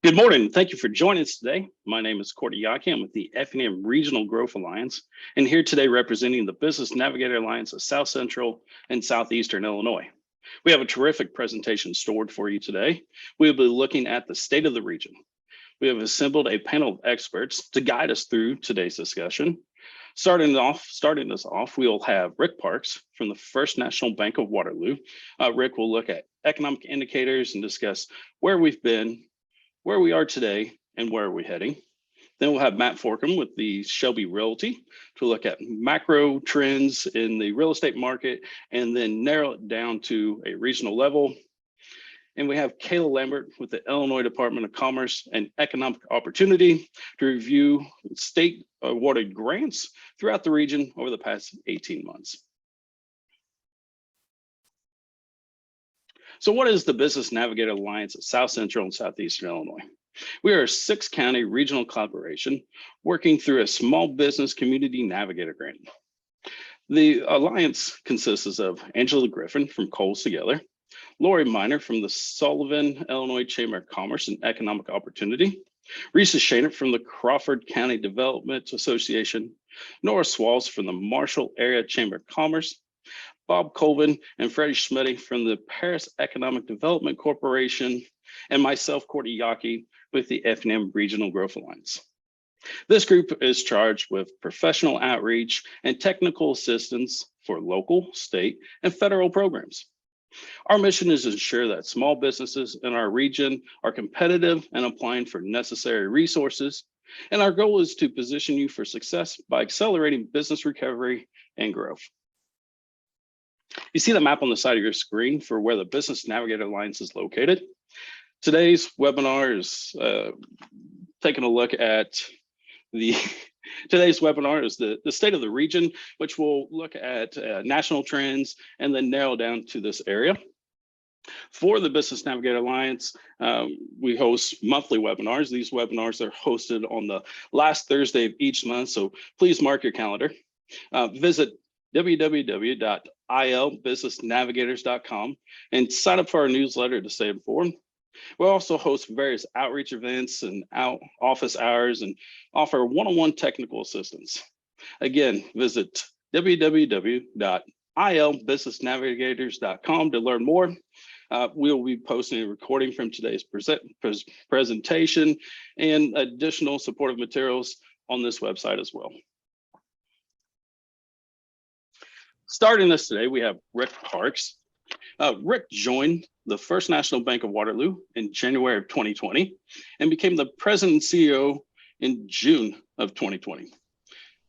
Good morning. Thank you for joining us today. My name is Courtney Yaki. I'm with the F&M Regional Growth Alliance, and here today representing the Business Navigator Alliance of South Central and Southeastern Illinois. We have a terrific presentation stored for you today. We'll be looking at the state of the region. We have assembled a panel of experts to guide us through today's discussion. Starting us off, we'll have Rick Parks from the First National Bank of Waterloo. Rick will look at economic indicators and discuss where we've been, where we are today, and where are we heading. Then we'll have Matt Forkham with the Shelby Realty to look at macro trends in the real estate market and then narrow it down to a regional level. And we have Kayla Lambert with the Illinois Department of Commerce and Economic Opportunity to review state awarded grants throughout the region over the past 18 months. So what is the Business Navigator Alliance of South Central and Southeastern Illinois? We are a 6-county regional collaboration working through a small business community navigator grant. The alliance consists of Angela Griffin from Coles Together, Lori Miner from the Sullivan, Illinois Chamber of Commerce and Economic Opportunity, Risa Shaner from the Crawford County Development Association, Nora Swalls from the Marshall Area Chamber of Commerce, Bob Colvin and Freddie Schmitty from the Paris Economic Development Corporation, and myself, Courtney Yaki, with the F&M Regional Growth Alliance. This group is charged with professional outreach and technical assistance for local, state, and federal programs. Our mission is to ensure that small businesses in our region are competitive and applying for necessary resources, and our goal is to position you for success by accelerating business recovery and growth. You see the map on the side of your screen for where the Business Navigator Alliance is located. Today's webinar is taking a look at the state of the region, which will look at national trends and then narrow down to this area. For the Business Navigator Alliance, we host monthly webinars. These webinars are hosted on the last Thursday of each month, so please mark your calendar. Visit www.ilbusinessnavigators.com and sign up for our newsletter to stay informed. We'll also host various outreach events and office hours and offer one-on-one technical assistance. Again, visit www.ilbusinessnavigators.com to learn more. We'll be posting a recording from today's presentation and additional supportive materials on this website as well. Starting us today, we have Rick Parks. Rick joined the First National Bank of Waterloo in January of 2020 and became the president and CEO in June of 2020.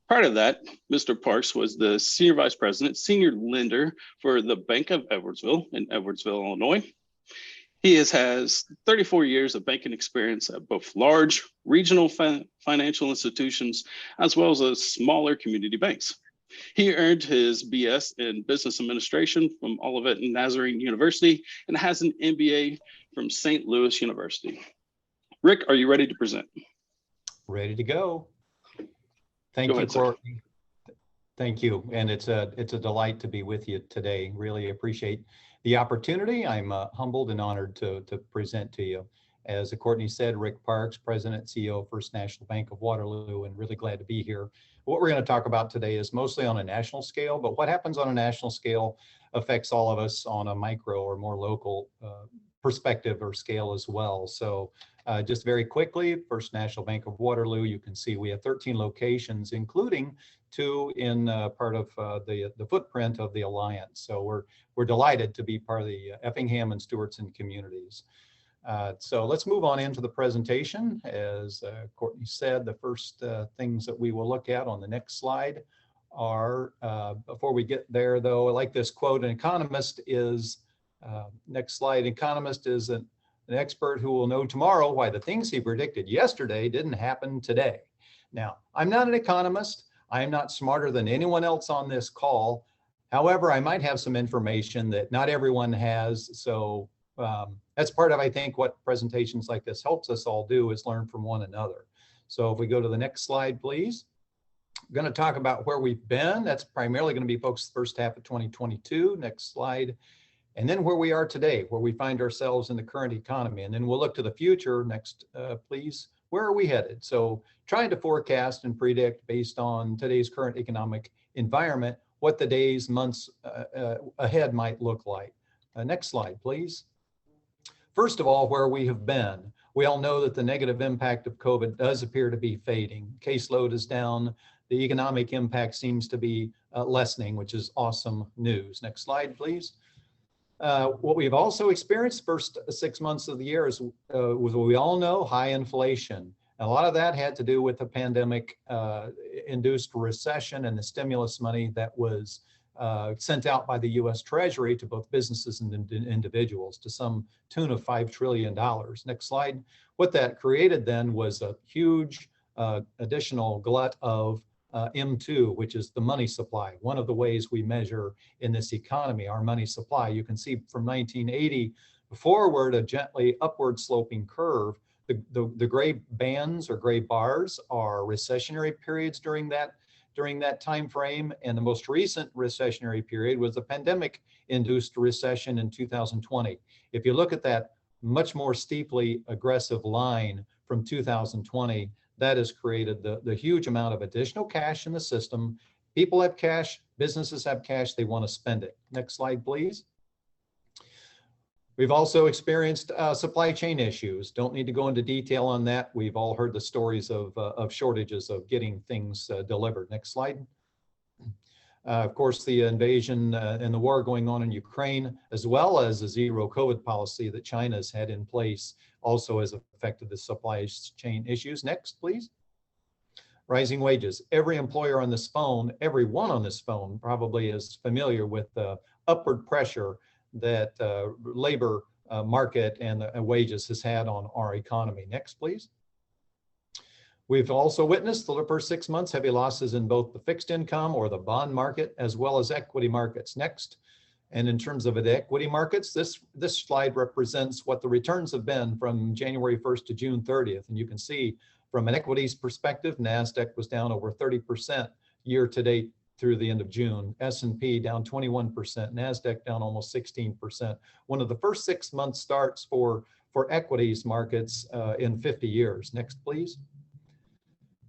Prior to that, Mr. Parks was the senior vice president, senior lender for the Bank of Edwardsville in Edwardsville, Illinois. He has 34 years of banking experience at both large regional financial institutions as well as smaller community banks. He earned his BS in Business Administration from Olivet Nazarene University and has an MBA from St. Louis University. Rick, are you ready to present? Ready to go. Thank you, Courtney. Thank you, and it's a delight to be with you today. Really appreciate the opportunity. I'm humbled and honored to present to you. As Courtney said, Rick Parks, President, CEO of First National Bank of Waterloo, and really glad to be here. What we're going to talk about today is mostly on a national scale, but what happens on a national scale affects all of us on a micro or more local perspective or scale as well. So just very quickly, First National Bank of Waterloo, you can see we have 13 locations, including 2 in part of the footprint of the Alliance. So we're delighted to be part of the Effingham and Stewartson communities. So let's move on into the presentation. As Courtney said, the first things that we will look at on the next slide are, before we get there though, I like this quote, an economist is, next slide, economist is an expert who will know tomorrow why the things he predicted yesterday didn't happen today. Now, I'm not an economist. I'm not smarter than anyone else on this call. However, I might have some information that not everyone has. So that's part of, I think, what presentations like this helps us all do is learn from one another. So if we go to the next slide, please. I'm going to talk about where we've been. That's primarily going to be focused the first half of 2022. Next slide. and then where we are today, where we find ourselves in the current economy. And then we'll look to the future. Next, please. Where are we headed? So trying to forecast and predict based on today's current economic environment, what the days, months ahead might look like. Next slide, please. First of all, where we have been. We all know that the negative impact of COVID does appear to be fading. Caseload is down. The economic impact seems to be lessening, which is awesome news. Next slide, please. What we've also experienced first 6 months of the year is, was what we all know, high inflation. And a lot of that had to do with the pandemic induced recession and the stimulus money that was sent out by the US Treasury to both businesses and individuals to some tune of $5 trillion. Next slide. What that created then was a huge additional glut of M2, which is the money supply. One of the ways we measure in this economy, our money supply. You can see from 1980 forward, a gently upward sloping curve. The gray bands or gray bars are recessionary periods during that time frame, and the most recent recessionary period was the pandemic-induced recession in 2020. If you look at that much more steeply aggressive line from 2020, that has created the huge amount of additional cash in the system. People have cash, businesses have cash, they want to spend it. Next slide, please. We've also experienced supply chain issues. Don't need to go into detail on that. We've all heard the stories of shortages of getting things delivered. Next slide. Of course, the invasion and the war going on in Ukraine, as well as the zero COVID policy that China's had in place, also has affected the supply chain issues. Next, please. Rising wages. Every employer on this phone, everyone on this phone probably is familiar with the upward pressure that labor market and wages has had on our economy. Next, please. We've also witnessed the first 6 months heavy losses in both the fixed income or the bond market as well as equity markets. Next, and in terms of the equity markets, this slide represents what the returns have been from January 1st to June 30th. And you can see from an equities perspective, NASDAQ was down over 30% year to date through the end of June. S&P down 21%, NASDAQ down almost 16%. One of the first 6 month starts for equities markets in 50 years. Next, please.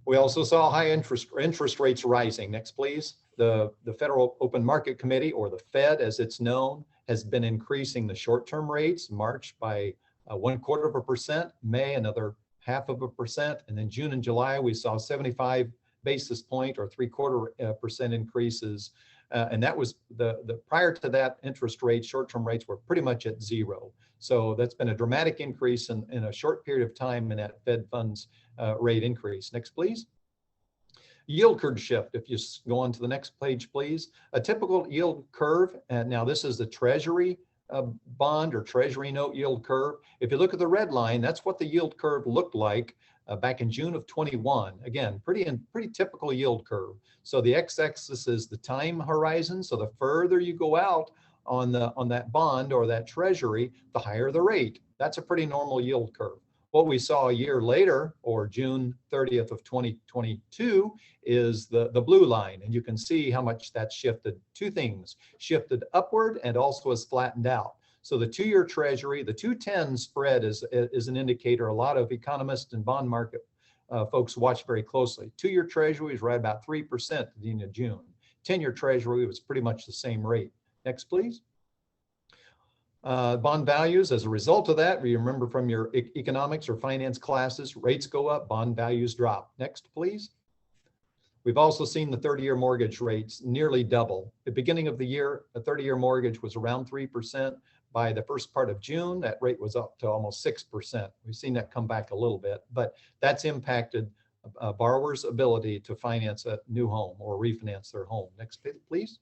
We also saw high interest rates rising. Next, please. The Federal Open Market Committee, or the Fed as it's known, has been increasing the short-term rates. March by 0.25%, May another 0.5%, and then June and July we saw 75 basis point or 0.75% increases. And that was the prior to that, interest rates, short-term rates were pretty much at zero. So that's been a dramatic increase in a short period of time in that Fed funds rate increase. Next, please. Yield curve shift. If you go on to the next page, please. A typical yield curve, and now this is the Treasury bond or Treasury note yield curve. If you look at the red line, that's what the yield curve looked like back in June of 21. Again, pretty typical yield curve. So the x-axis is the time horizon. So the further you go out on that bond or that Treasury, the higher the rate. That's a pretty normal yield curve. What we saw a year later, or June 30th of 2022, is the blue line. And you can see how much that's shifted. Two things, shifted upward and also has flattened out. So the 2-year Treasury, the 2-10 spread is an indicator a lot of economists and bond market folks watch very closely. 2-year Treasury is right about 3% at the end of June. 10-year Treasury was pretty much the same rate. Next, please. Bond values, as a result of that, you remember from your economics or finance classes, rates go up, bond values drop. Next, please. We've also seen the 30-year mortgage rates nearly double. At the beginning of the year, a 30-year mortgage was around 3%. By the first part of June, that rate was up to almost 6%. We've seen that come back a little bit, but that's impacted borrowers' ability to finance a new home or refinance their home. Next, please.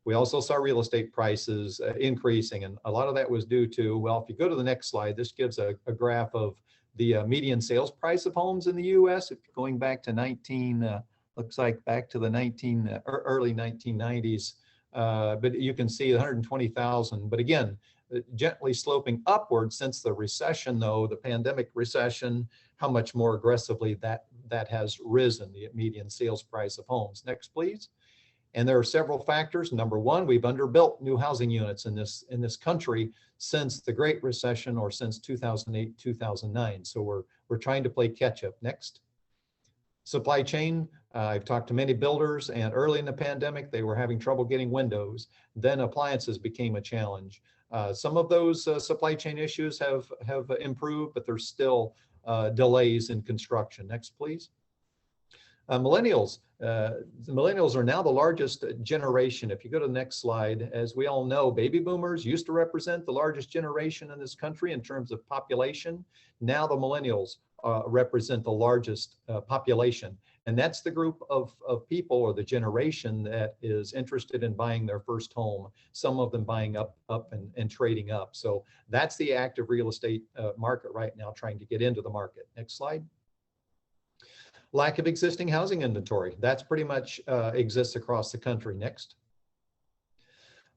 We also saw real estate prices increasing, and a lot of that was due to, well, if you go to the next slide, this gives a graph of the median sales price of homes in the U.S. If you're going back to looks like back to the early 1990s, but you can see 120,000. But again, gently sloping upward since the recession, though, the pandemic recession, how much more aggressively that has risen, the median sales price of homes. Next, please. And there are several factors. Number one, we've underbuilt new housing units in this country since the Great Recession, or since 2008, 2009. So we're trying to play catch up. Next. Supply chain. I've talked to many builders, and early in the pandemic, they were having trouble getting windows. Then appliances became a challenge. Some of those supply chain issues have improved, but there's still delays in construction. Next, please. Millennials. The millennials are now the largest generation. If you go to the next slide, as we all know, baby boomers used to represent the largest generation in this country in terms of population. Now the millennials represent the largest population. And that's the group of people, or the generation, that is interested in buying their first home, some of them buying up and trading up. So that's the active real estate market right now, trying to get into the market. Next slide. Lack of existing housing inventory. That's pretty much exists across the country. Next.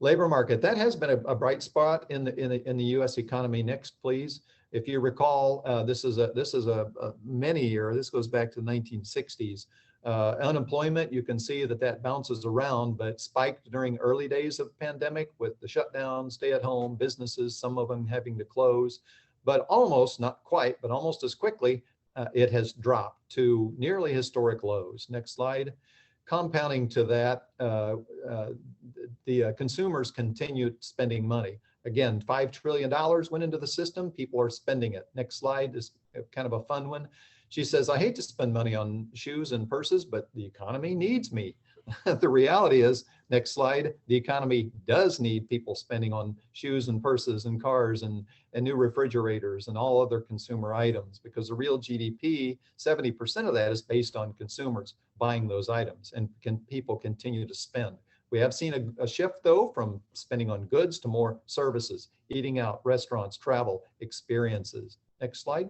Labor market. That has been a bright spot in the U.S. economy. Next, please. If you recall, this is a many year. This goes back to the 1960s. Unemployment, you can see that bounces around, but spiked during early days of the pandemic with the shutdown, stay at home, businesses, some of them having to close, but almost, not quite, but almost as quickly, it has dropped to nearly historic lows. Next slide. Compounding to that, the consumers continued spending money. Again, $5 trillion went into the system. People are spending it. Next slide is kind of a fun one. She says, I hate to spend money on shoes and purses, but the economy needs me. The reality is, next slide, the economy does need people spending on shoes and purses and cars and new refrigerators and all other consumer items, because the real GDP, 70% of that is based on consumers buying those items, and people continue to spend. We have seen a shift, though, from spending on goods to more services, eating out, restaurants, travel, experiences. Next slide.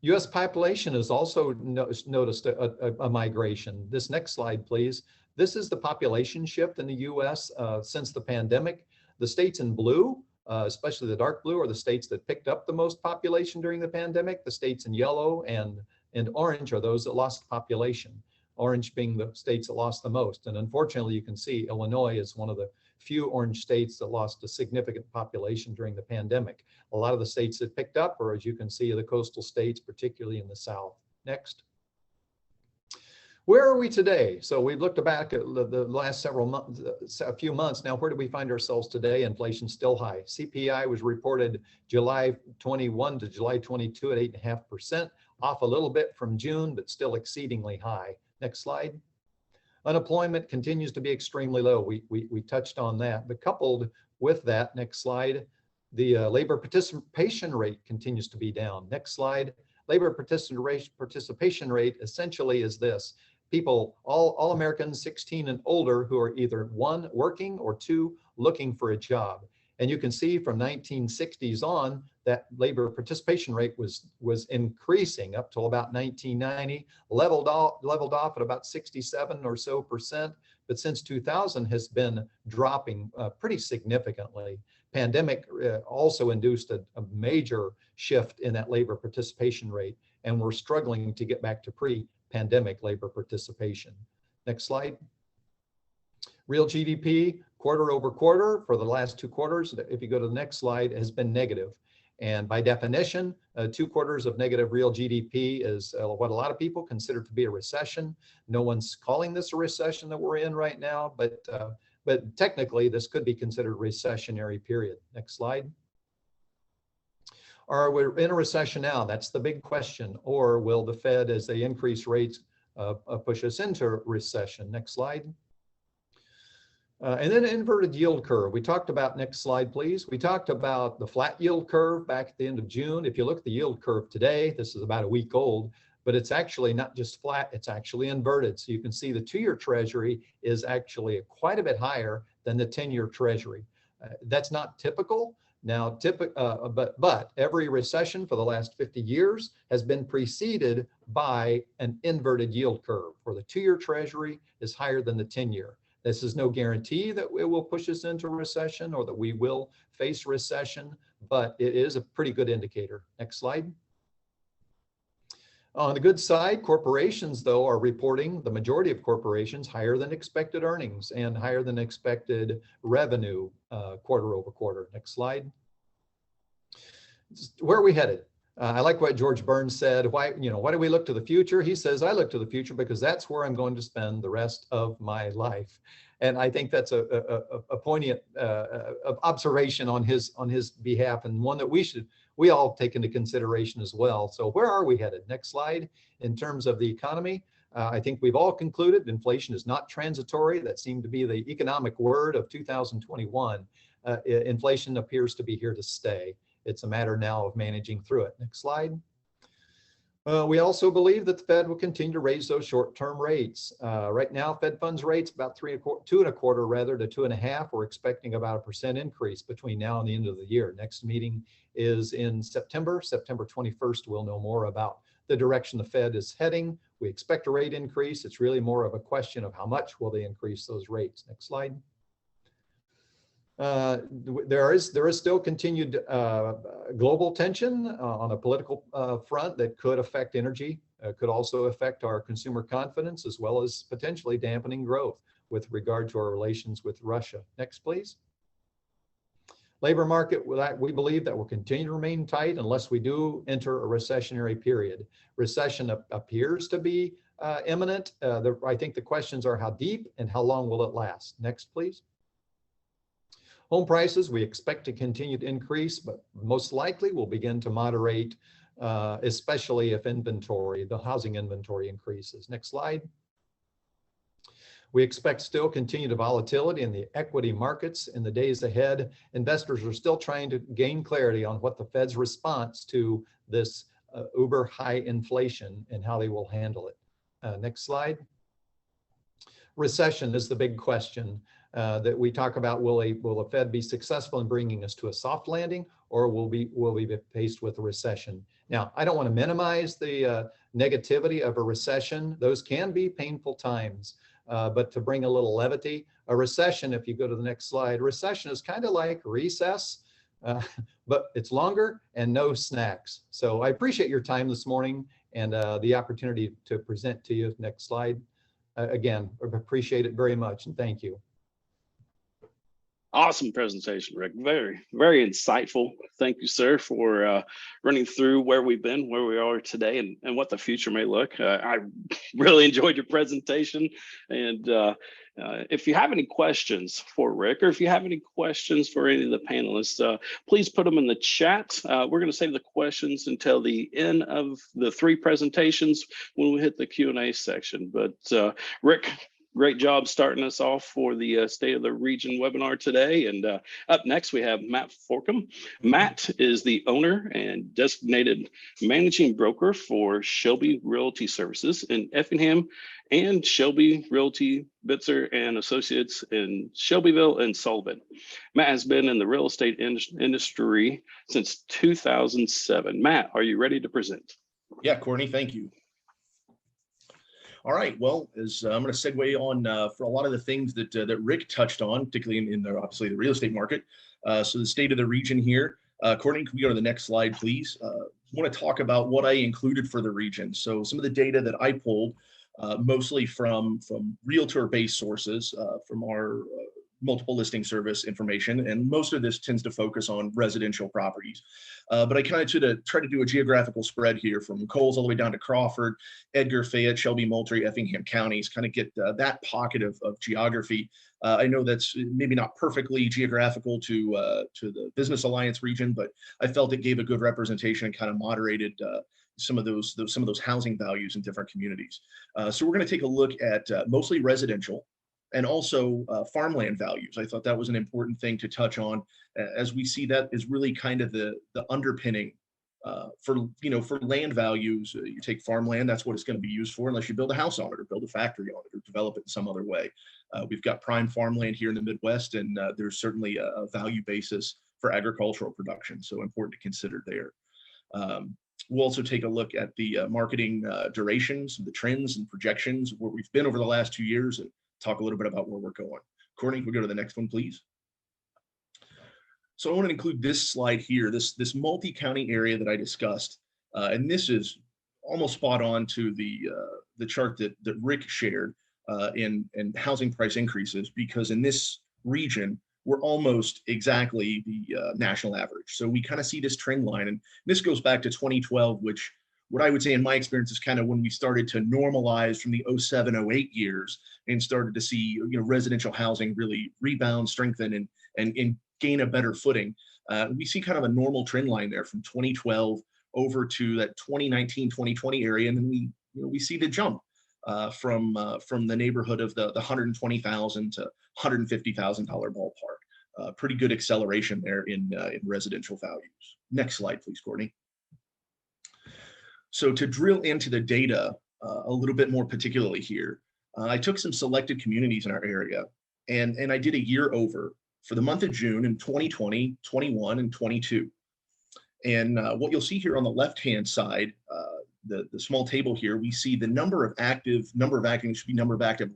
U.S. population has also noticed a migration. This next slide, please. This is the population shift in the U.S. Since the pandemic. The states in blue, especially the dark blue, are the states that picked up the most population during the pandemic. The states in yellow and orange are those that lost population. Orange being the states that lost the most. And unfortunately, you can see Illinois is one of the few orange states that lost a significant population during the pandemic. A lot of the states that picked up are, as you can see, the coastal states, particularly in the South. Next. Where are we today? So we've looked back at the last several months, a few months now. Where do we find ourselves today? Inflation's still high. CPI was reported July 21 to July 22 at 8.5%, off a little bit from June, but still exceedingly high. Next slide. Unemployment continues to be extremely low. We touched on that, but coupled with that, next slide, the labor participation rate continues to be down. Next slide. Labor participation rate essentially is this. People, all Americans 16 and older, who are either one, working, or two, looking for a job. And you can see from 1960s on that labor participation rate was increasing up till about 1990, leveled off at about 67 or so percent, but since 2000 has been dropping pretty significantly. Pandemic also induced a major shift in that labor participation rate, and we're struggling to get back to pre-pandemic labor participation. Next slide. Real GDP quarter over quarter for the last 2 quarters, if you go to the next slide, has been negative. And by definition, 2 quarters of negative real GDP is what a lot of people consider to be a recession. No one's calling this a recession that we're in right now, but technically this could be considered a recessionary period. Next slide. Are we in a recession now? That's the big question. Or will the Fed, as they increase rates, push us into recession? Next slide. And then inverted yield curve. We talked about, next slide, please. We talked about the flat yield curve back at the end of June. If you look at the yield curve today, this is about a week old, but it's actually not just flat, it's actually inverted. So you can see the 2-year Treasury is actually quite a bit higher than the 10-year Treasury. That's not typical. Now, but every recession for the last 50 years has been preceded by an inverted yield curve, where the 2-year Treasury is higher than the 10-year. This is no guarantee that it will push us into recession or that we will face recession, but it is a pretty good indicator. Next slide. On the good side, corporations, though, are reporting, the majority of corporations, higher than expected earnings and higher than expected revenue quarter over quarter. Next slide. Where are we headed? I like what George Burns said. Why do we look to the future? He says, I look to the future because that's where I'm going to spend the rest of my life. And I think that's a poignant observation on his behalf, and one that we all take into consideration as well. So where are we headed? Next slide. In terms of the economy, I think we've all concluded inflation is not transitory. That seemed to be the economic word of 2021. Inflation appears to be here to stay. It's a matter now of managing through it. Next slide. We also believe that the Fed will continue to raise those short-term rates. Right now, Fed funds rates about 2.25 rather to 2.5. We're expecting about a % increase between now and the end of the year. Next meeting is in September. September 21st, we'll know more about the direction the Fed is heading. We expect a rate increase. It's really more of a question of how much will they increase those rates. Next slide. There is still continued global tension on a political front that could affect energy, could also affect our consumer confidence, as well as potentially dampening growth with regard to our relations with Russia. Next, please. Labor market, we believe that will continue to remain tight unless we do enter a recessionary period. Recession appears to be imminent. I think the questions are how deep and how long will it last? Next, please. Home prices, we expect to continue to increase, but most likely will begin to moderate, especially if the housing inventory increases. Next slide. We expect still continued volatility in the equity markets in the days ahead. Investors are still trying to gain clarity on what the Fed's response to this uber high inflation and how they will handle it. Next slide. Recession is the big question that we talk about. Will the Fed be successful in bringing us to a soft landing, or will we be faced with a recession? Now, I don't want to minimize the negativity of a recession. Those can be painful times, but to bring a little levity, a recession, if you go to the next slide, recession is kind of like recess, but it's longer and no snacks. So I appreciate your time this morning and the opportunity to present to you. Next slide. Again, I appreciate it very much, and thank you. Awesome presentation, Rick. Very, very insightful. Thank you, sir, for running through where we've been, where we are today, and what the future may look. I really enjoyed your presentation. And if you have any questions for Rick, or if you have any questions for any of the panelists, please put them in the chat. We're going to save the questions until the end of the 3 presentations when we hit the Q&A section. But Rick, great job starting us off for the State of the Region webinar today. And up next, we have Matt Forkham. Matt is the owner and designated managing broker for Shelby Realty Services in Effingham and Shelby Realty Bitzer and Associates in Shelbyville and Sullivan. Matt has been in the real estate industry since 2007. Matt, are you ready to present? Yeah, Courtney, thank you. All right, well, as I'm going to segue on for a lot of the things that Rick touched on, particularly in obviously the real estate market. So the state of the region here. Courtney, can we go to the next slide, please? I want to talk about what I included for the region. So some of the data that I pulled, mostly from realtor-based sources, from our multiple listing service information, and most of this tends to focus on residential properties. But I kind of try to do a geographical spread here from Coles all the way down to Crawford, Edgar, Fayette, Shelby, Moultrie, Effingham counties, kind of get that pocket of geography. I know that's maybe not perfectly geographical to the Business Alliance region, but I felt it gave a good representation and kind of moderated some of those housing values in different communities. So we're going to take a look at mostly residential and also farmland values. I thought that was an important thing to touch on, as we see that is really kind of the underpinning for land values. You take farmland, that's what it's going to be used for, unless you build a house on it or build a factory on it or develop it in some other way. We've got prime farmland here in the Midwest, and there's certainly a value basis for agricultural production, so important to consider there. We'll also take a look at the marketing durations, the trends and projections, where we've been over the last 2 years, and talk a little bit about where we're going. Courtney, can we go to the next one, please? So I want to include this slide here, this multi-county area that I discussed, and this is almost spot on to the chart that Rick shared in housing price increases, because in this region, we're almost exactly the national average. So we kind of see this trend line, and this goes back to 2012, which what I would say in my experience is kind of when we started to normalize from the 07-08 years and started to see residential housing really rebound, strengthen, and gain a better footing. We see kind of a normal trend line there from 2012 over to that 2019-2020 area, and then we see the jump from the neighborhood of the $120,000 to $150,000 ballpark. Pretty good acceleration there in residential values. Next slide, please, Courtney. So to drill into the data a little bit more particularly here, I took some selected communities in our area, and I did a year over for the month of June in 2020, 21, and 22. And what you'll see here on the left-hand side, the small table here, we see the number of active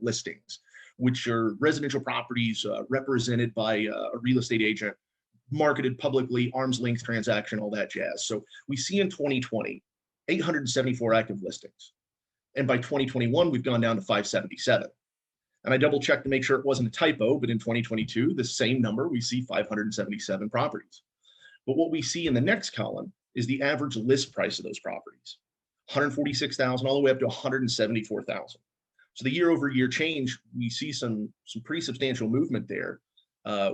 listings, which are residential properties represented by a real estate agent, marketed publicly, arm's length transaction, all that jazz. So we see in 2020, 874 active listings. And by 2021, we've gone down to 577. And I double checked to make sure it wasn't a typo, but in 2022, the same number, we see 577 properties. But what we see in the next column is the average list price of those properties, 146,000 all the way up to 174,000. So the year over year change, we see some pretty substantial movement there,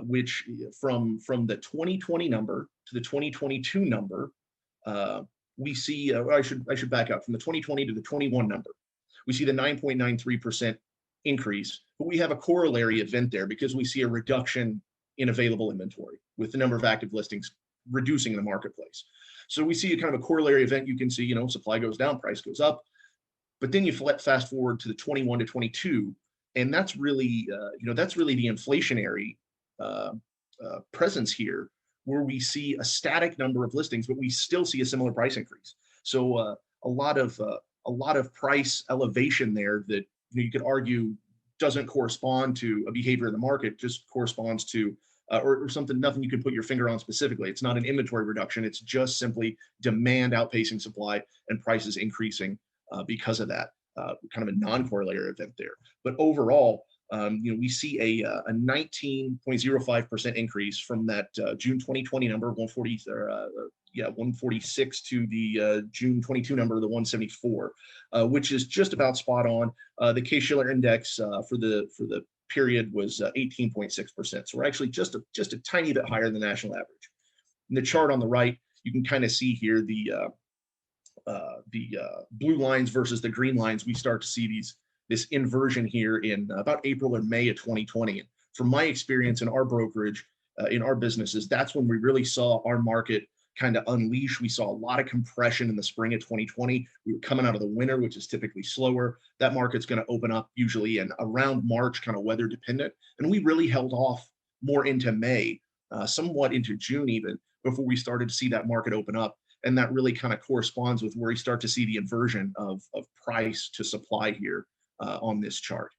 which from the 2020 number to the 2022 number, we see, I should back up, from the 2020 to the 21 number, we see the 9.93% increase, but we have a corollary event there because we see a reduction in available inventory with the number of active listings reducing in the marketplace. So we see a kind of a corollary event. You can see, supply goes down, price goes up, but then you fast forward to the 21 to 22, and that's really, the inflationary presence here, where we see a static number of listings, but we still see a similar price increase. So a lot of price elevation there that you could argue doesn't correspond to a behavior in the market, just corresponds to or something, nothing you can put your finger on specifically. It's not an inventory reduction. It's just simply demand outpacing supply and prices increasing because of that, kind of a non-corollary event there. But overall, we see a 19.05% increase from that June 2020 number, 146 to the June 22 number, the 174, which is just about spot on. The Case-Shiller index for the period was 18.6%. So we're actually just a tiny bit higher than the national average. In the chart on the right, you can kind of see here the blue lines versus the green lines. We start to see this inversion here in about April or May of 2020. And from my experience in our brokerage, in our businesses, that's when we really saw our market kind of unleash. We saw a lot of compression in the spring of 2020. We were coming out of the winter, which is typically slower. That market's going to open up usually in around March, kind of weather dependent. And we really held off more into May, somewhat into June even, before we started to see that market open up. And that really kind of corresponds with where you start to see the inversion of price to supply here on this chart.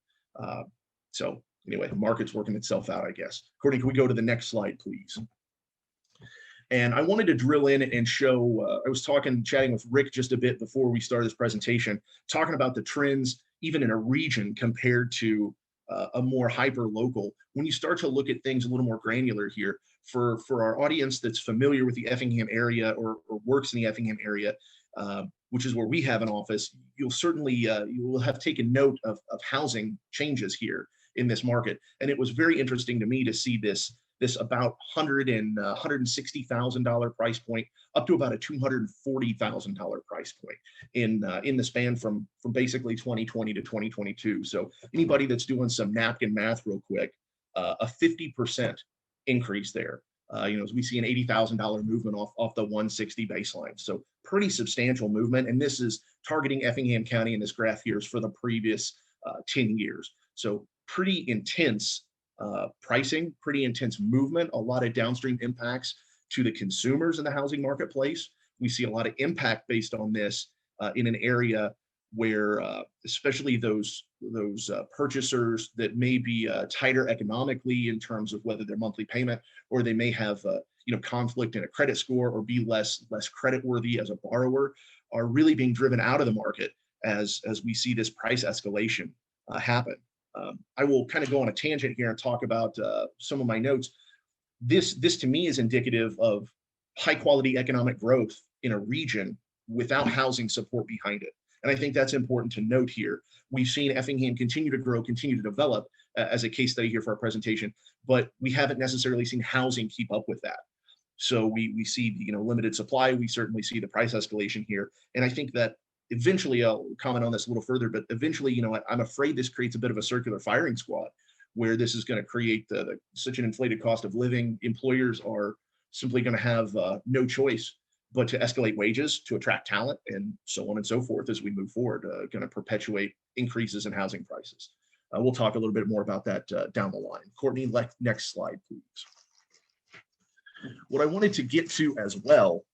So anyway, the market's working itself out, I guess. Courtney, can we go to the next slide, please? And I wanted to drill in and show, I was chatting with Rick just a bit before we started this presentation, talking about the trends, even in a region compared to a more hyper local. When you start to look at things a little more granular here, for our audience that's familiar with the Effingham area or works in the Effingham area, which is where we have an office, you'll certainly, you will have taken note of housing changes here in this market. And it was very interesting to me to see this about $160,000 price point up to about a $240,000 price point in the span from basically 2020 to 2022. So anybody that's doing some napkin math real quick, a 50% increase there. As we see an $80,000 movement off the 160 baseline. So pretty substantial movement. And this is targeting Effingham County, and this graph here is for the previous 10 years. So pretty intense pricing, pretty intense movement, a lot of downstream impacts to the consumers in the housing marketplace. We see a lot of impact based on this in an area where especially those purchasers that may be tighter economically in terms of whether their monthly payment, or they may have conflict in a credit score or be less credit worthy as a borrower. are really being driven out of the market as we see this price escalation happen. I will kind of go on a tangent here and talk about some of my notes. This to me is indicative of high quality economic growth in a region without housing support behind it. And I think that's important to note here. We've seen Effingham continue to grow, continue to develop as a case study here for our presentation, but we haven't necessarily seen housing keep up with that. So we see, limited supply. We certainly see the price escalation here. And I think that eventually, I'll comment on this a little further, but eventually, I'm afraid this creates a bit of a circular firing squad where this is going to create such an inflated cost of living. Employers are simply going to have no choice but to escalate wages to attract talent and so on and so forth as we move forward, going to perpetuate increases in housing prices. We'll talk a little bit more about that down the line. Courtney, next slide, please. What I wanted to get to as well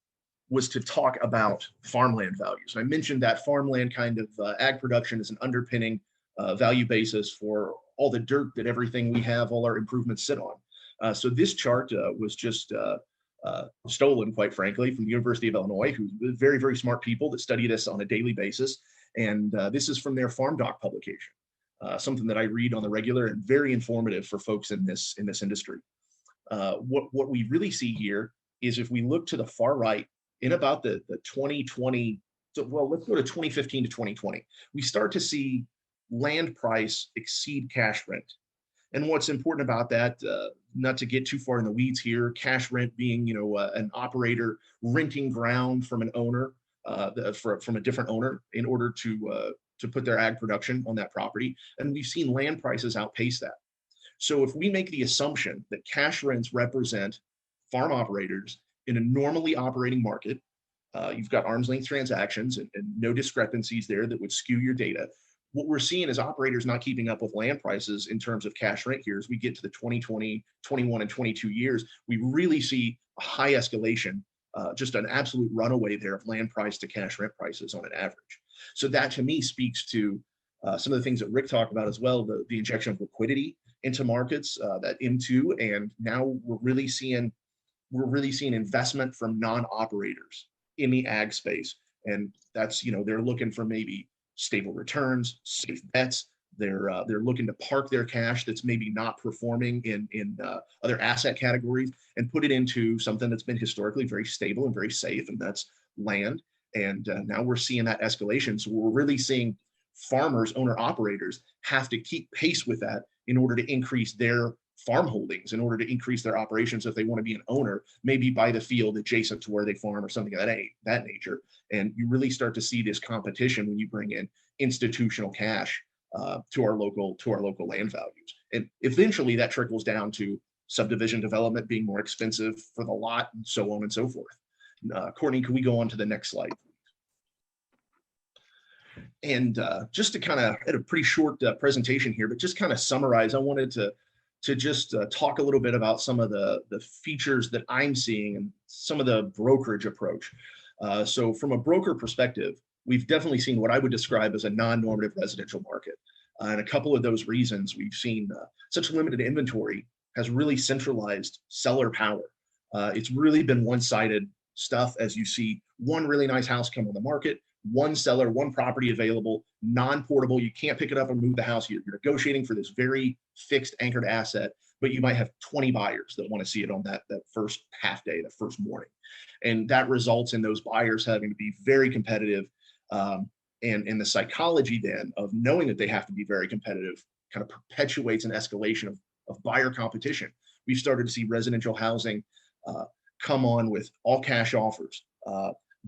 was to talk about farmland values. I mentioned that farmland kind of ag production is an underpinning value basis for all the dirt that everything we have, all our improvements sit on. So this chart was just stolen, quite frankly, from the University of Illinois, who's very, very smart people that study this on a daily basis. And this is from their Farm Doc publication, something that I read on the regular and very informative for folks in this industry. What we really see here is if we look to the far right in about the 2020, well, let's go to 2015 to 2020, we start to see land price exceed cash rent. And what's important about that, not to get too far in the weeds here, cash rent being, an operator renting ground from an owner, from a different owner in order to put their ag production on that property. And we've seen land prices outpace that. So if we make the assumption that cash rents represent farm operators in a normally operating market, you've got arm's length transactions and no discrepancies there that would skew your data. What we're seeing is operators not keeping up with land prices in terms of cash rent here. As we get to the 2020, 21, and 22 years, we really see a high escalation, just an absolute runaway there of land price to cash rent prices on an average. So that to me speaks to some of the things that Rick talked about as well, the injection of liquidity into markets, and now we're really seeing investment from non-operators in the ag space. And that's, they're looking for maybe stable returns, safe bets. They're looking to park their cash that's maybe not performing in other asset categories and put it into something that's been historically very stable and very safe, and that's land. And now we're seeing that escalation. So we're really seeing farmers, owner-operators, have to keep pace with that in order to increase their farm holdings, in order to increase their operations. If they want to be an owner, maybe buy the field adjacent to where they farm or something of that nature. And you really start to see this competition when you bring in institutional cash to our local land values. And eventually that trickles down to subdivision development being more expensive for the lot and so on and so forth. Courtney, can we go on to the next slide? And just to kind of, had a pretty short presentation here, but just kind of summarize, I wanted to just talk a little bit about some of the features that I'm seeing and some of the brokerage approach. So from a broker perspective, we've definitely seen what I would describe as a non-normative residential market. And a couple of those reasons we've seen such limited inventory has really centralized seller power. It's really been one-sided stuff as you see one really nice house come on the market, one seller, one property available, non-portable. You can't pick it up and move the house. You're negotiating for this very fixed anchored asset, but you might have 20 buyers that want to see it on that first half day, the first morning. And that results in those buyers having to be very competitive. And the psychology then of knowing that they have to be very competitive kind of perpetuates an escalation of buyer competition. We've started to see residential housing come on with all cash offers,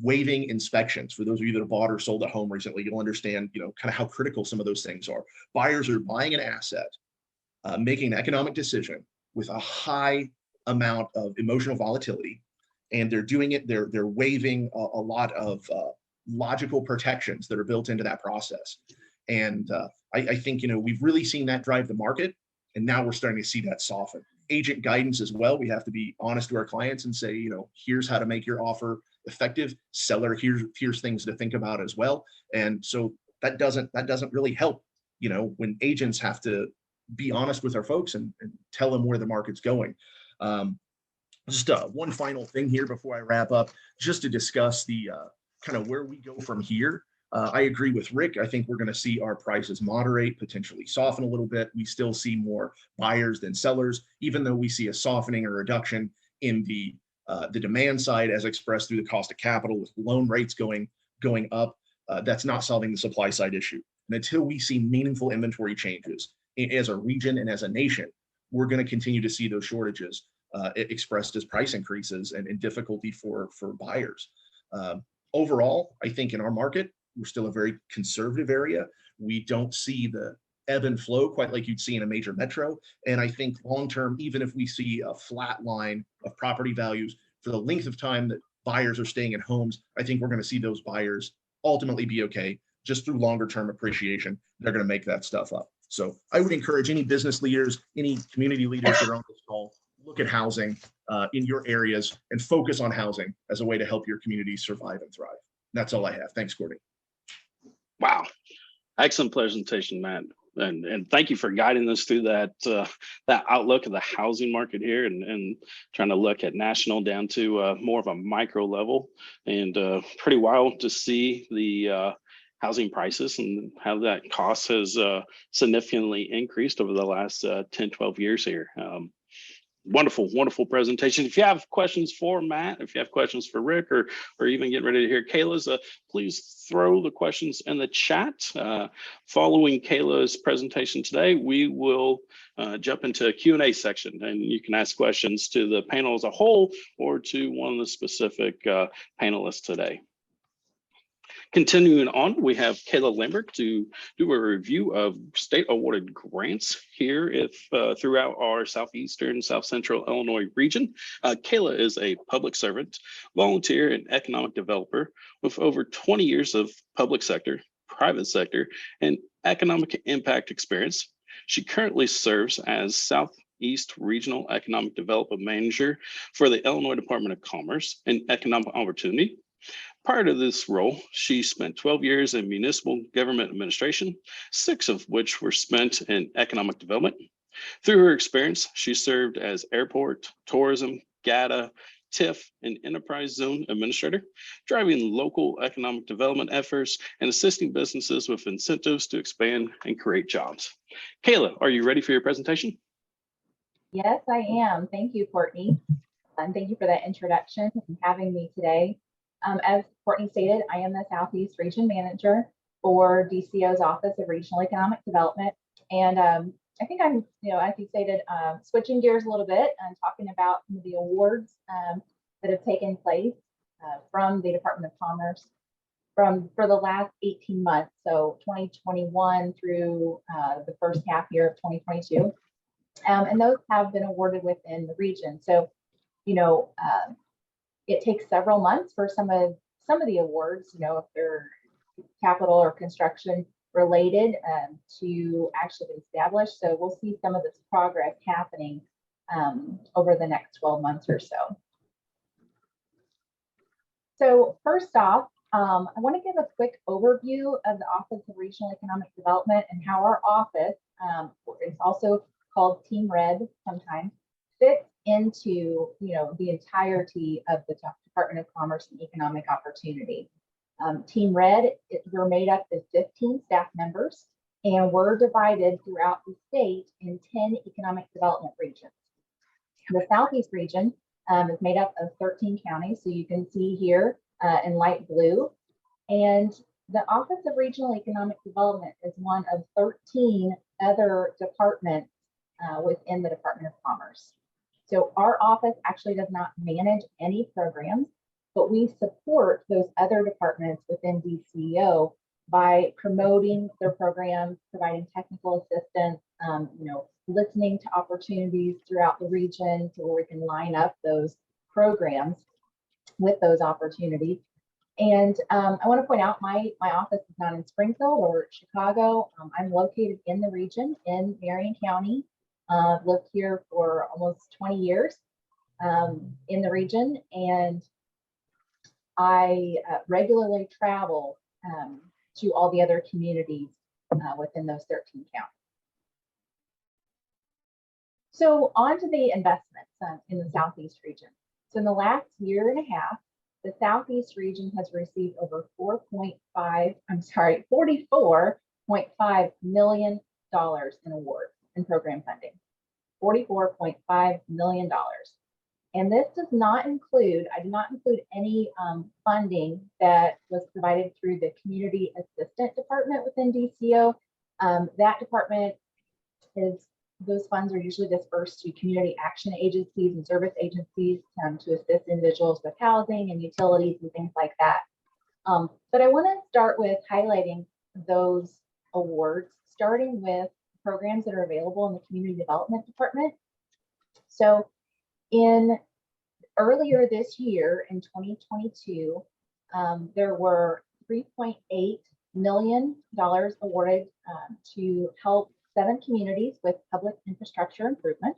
waiving inspections. For those of you that have bought or sold a home recently, you'll understand, kind of how critical some of those things are. Buyers are buying an asset, making an economic decision with a high amount of emotional volatility, and they're doing it. They're waiving a lot of logical protections that are built into that process. And I think, we've really seen that drive the market, and now we're starting to see that soften. Agent guidance as well. We have to be honest to our clients and say, here's how to make your offer effective. Seller, here's things to think about as well. And so that doesn't really help, when agents have to be honest with our folks and tell them where the market's going. Just one final thing here before I wrap up, just to discuss the kind of where we go from here, I agree with Rick. I think we're going to see our prices moderate, potentially soften a little bit. We still see more buyers than sellers, even though we see a softening or reduction in the demand side as expressed through the cost of capital with loan rates going up. That's not solving the supply side issue. And until we see meaningful inventory changes as a region and as a nation, we're going to continue to see those shortages expressed as price increases and difficulty for buyers. Overall, I think in our market, we're still a very conservative area. We don't see the ebb and flow quite like you'd see in a major metro. And I think long-term, even if we see a flat line of property values for the length of time that buyers are staying in homes, I think we're going to see those buyers ultimately be okay. Just through longer term appreciation, they're going to make that stuff up. So I would encourage any business leaders, any community leaders that are on this call, look at housing in your areas and focus on housing as a way to help your community survive and thrive. That's all I have. Thanks, Courtney. Wow. Excellent presentation, Matt. And thank you for guiding us through that outlook of the housing market here and trying to look at national down to more of a micro level, and pretty wild to see the housing prices and how that cost has significantly increased over the last 10, 12 years here. Wonderful presentation. If you have questions for Matt, if you have questions for Rick, or even getting ready to hear Kayla's, please throw the questions in the chat. Following Kayla's presentation today, we will jump into a Q&A section, and you can ask questions to the panel as a whole or to one of the specific panelists today. Continuing on, we have Kayla Lambert to do a review of state awarded grants here throughout our Southeastern, South Central Illinois region. Kayla is a public servant, volunteer, and economic developer with over 20 years of public sector, private sector, and economic impact experience. She currently serves as Southeast Regional Economic Development Manager for the Illinois Department of Commerce and Economic Opportunity. Prior to this role, she spent 12 years in municipal government administration, 6 of which were spent in economic development. Through her experience, she served as airport, tourism, GATA, TIF, and enterprise zone administrator, driving local economic development efforts and assisting businesses with incentives to expand and create jobs. Kayla, are you ready for your presentation? Yes, I am. Thank you, Courtney. And thank you for that introduction and having me today. As Courtney stated, I am the Southeast Region Manager for DCO's Office of Regional Economic Development. And I think I'm, as you stated, switching gears a little bit and talking about some of the awards that have taken place from the Department of Commerce for the last 18 months, so 2021 through the first half year of 2022. And those have been awarded within the region. So, it takes several months for some of the awards, if they're capital or construction related, to actually be established. So we'll see some of this progress happening over the next 12 months or so. So first off, I want to give a quick overview of the Office of Regional Economic Development and how our office, it's also called Team Red sometimes, fits into the entirety of the Department of Commerce and Economic Opportunity. Team Red, we're made up of 15 staff members, and we're divided throughout the state in 10 economic development regions. The Southeast region is made up of 13 counties, so you can see here in light blue. And the Office of Regional Economic Development is one of 13 other departments within the Department of Commerce. So our office actually does not manage any programs, but we support those other departments within DCO by promoting their programs, providing technical assistance, listening to opportunities throughout the region to where we can line up those programs with those opportunities. And I want to point out my office is not in Springfield or Chicago. I'm located in the region in Marion County. Lived here for almost 20 years in the region, and I regularly travel to all the other communities within those 13 counties. So on to the investments in the Southeast region. So in the last year and a half, the Southeast region has received over $44.5 million in awards and program funding. $44.5 million. And this does not include, I did not include any funding that was provided through the Community Assistant Department within DCO. That department is, those funds are usually dispersed to community action agencies and service agencies to assist individuals with housing and utilities and things like that. But I want to start with highlighting those awards, starting with programs that are available in the Community Development Department. So earlier this year in 2022, there were $3.8 million awarded to help 7 communities with public infrastructure improvement.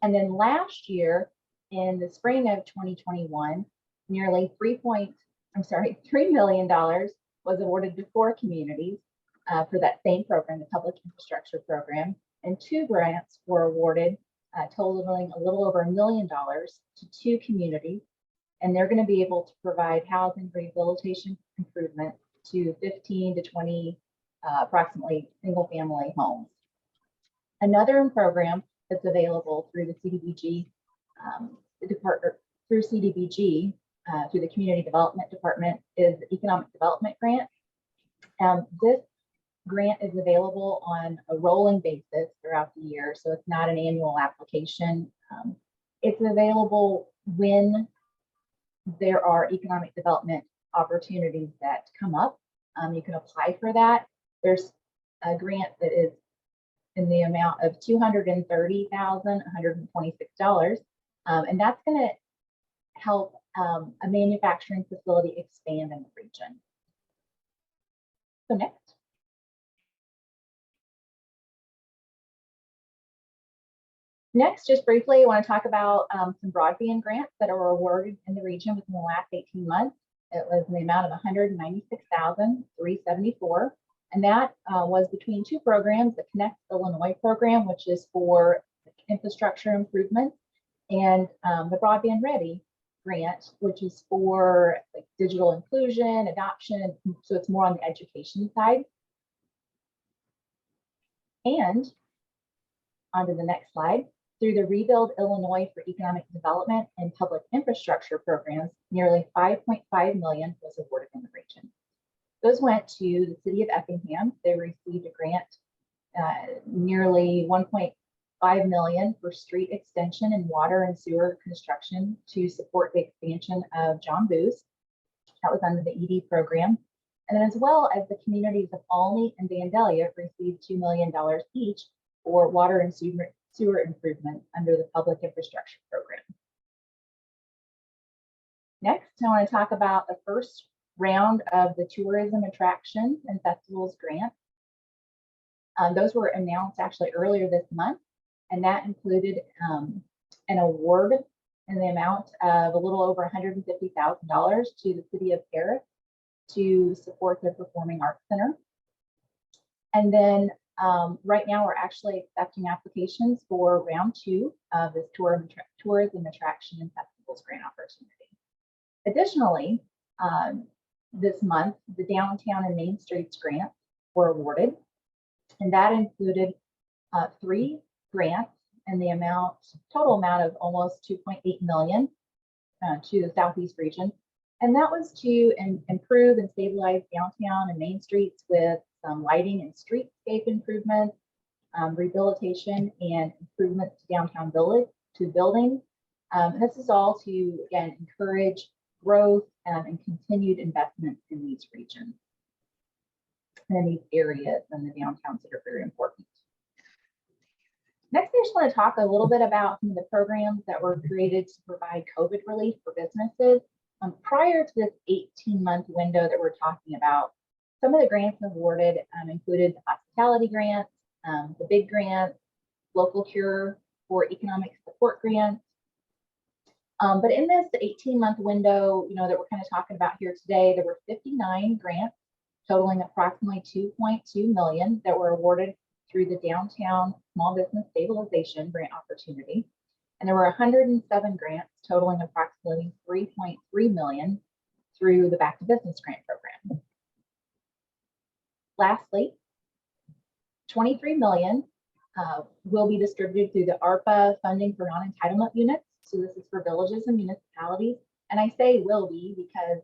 And then last year, in the spring of 2021, nearly $3 million was awarded to 4 communities for that same program, the public infrastructure program, and 2 grants were awarded, totaling a little over $1 million to 2 communities, and they're going to be able to provide housing rehabilitation improvement to 15 to 20 approximately single-family homes. Another program that's available through the CDBG through the Community Development Department is the Economic Development Grant. This grant is available on a rolling basis throughout the year, so it's not an annual application. It's available when there are economic development opportunities that come up. You can apply for that. There's a grant that is in the amount of $230,126, and that's going to help a manufacturing facility expand in the region. So next. Next, just briefly, I want to talk about some broadband grants that are awarded in the region within the last 18 months. It was in the amount of $196,374, and that was between 2 programs: the Connect Illinois program, which is for infrastructure improvements, and the Broadband Ready grant, which is for like digital inclusion, adoption, so it's more on the education side. And on to the next slide. Through the Rebuild Illinois for Economic Development and Public Infrastructure programs, nearly $5.5 million was awarded in the region. Those went to the city of Effingham. They received a grant, nearly $1.5 million for street extension and water and sewer construction to support the expansion of John Boo's. That was under the ED program. And then as well as the communities of Alney and Vandalia received $2 million each for water and sewer improvements under the Public Infrastructure Program. Next, I want to talk about the first round of the Tourism Attractions and Festivals grant. Those were announced actually earlier this month, and that included an award in the amount of a little over $150,000 to the city of Paris to support their Performing Arts Center. And then right now, we're actually accepting applications for round 2 of this Tourism Attraction and Festivals grant opportunity. Additionally, this month, the Downtown and Main Streets grants were awarded, and that included 3 grants in the total amount of almost $2.8 million to the Southeast region. And that was to improve and stabilize downtown and main streets with some lighting and streetscape improvements, rehabilitation and improvements to downtown buildings. This is all to, again, encourage growth and continued investment in these regions and in these areas and the downtowns that are very important. Next, I just want to talk a little bit about some of the programs that were created to provide COVID relief for businesses. Prior to this 18-month window that we're talking about, some of the grants awarded included the hospitality grants, the big grants, local cure for economic support grants. But in this 18-month window, that we're kind of talking about here today, there were 59 grants totaling approximately $2.2 million that were awarded through the Downtown Small Business Stabilization Grant Opportunity. And there were 107 grants totaling approximately 3.3 million through the Back to Business Grant Program. Lastly, 23 million will be distributed through the ARPA funding for non-entitlement units. So this is for villages and municipalities. And I say will be because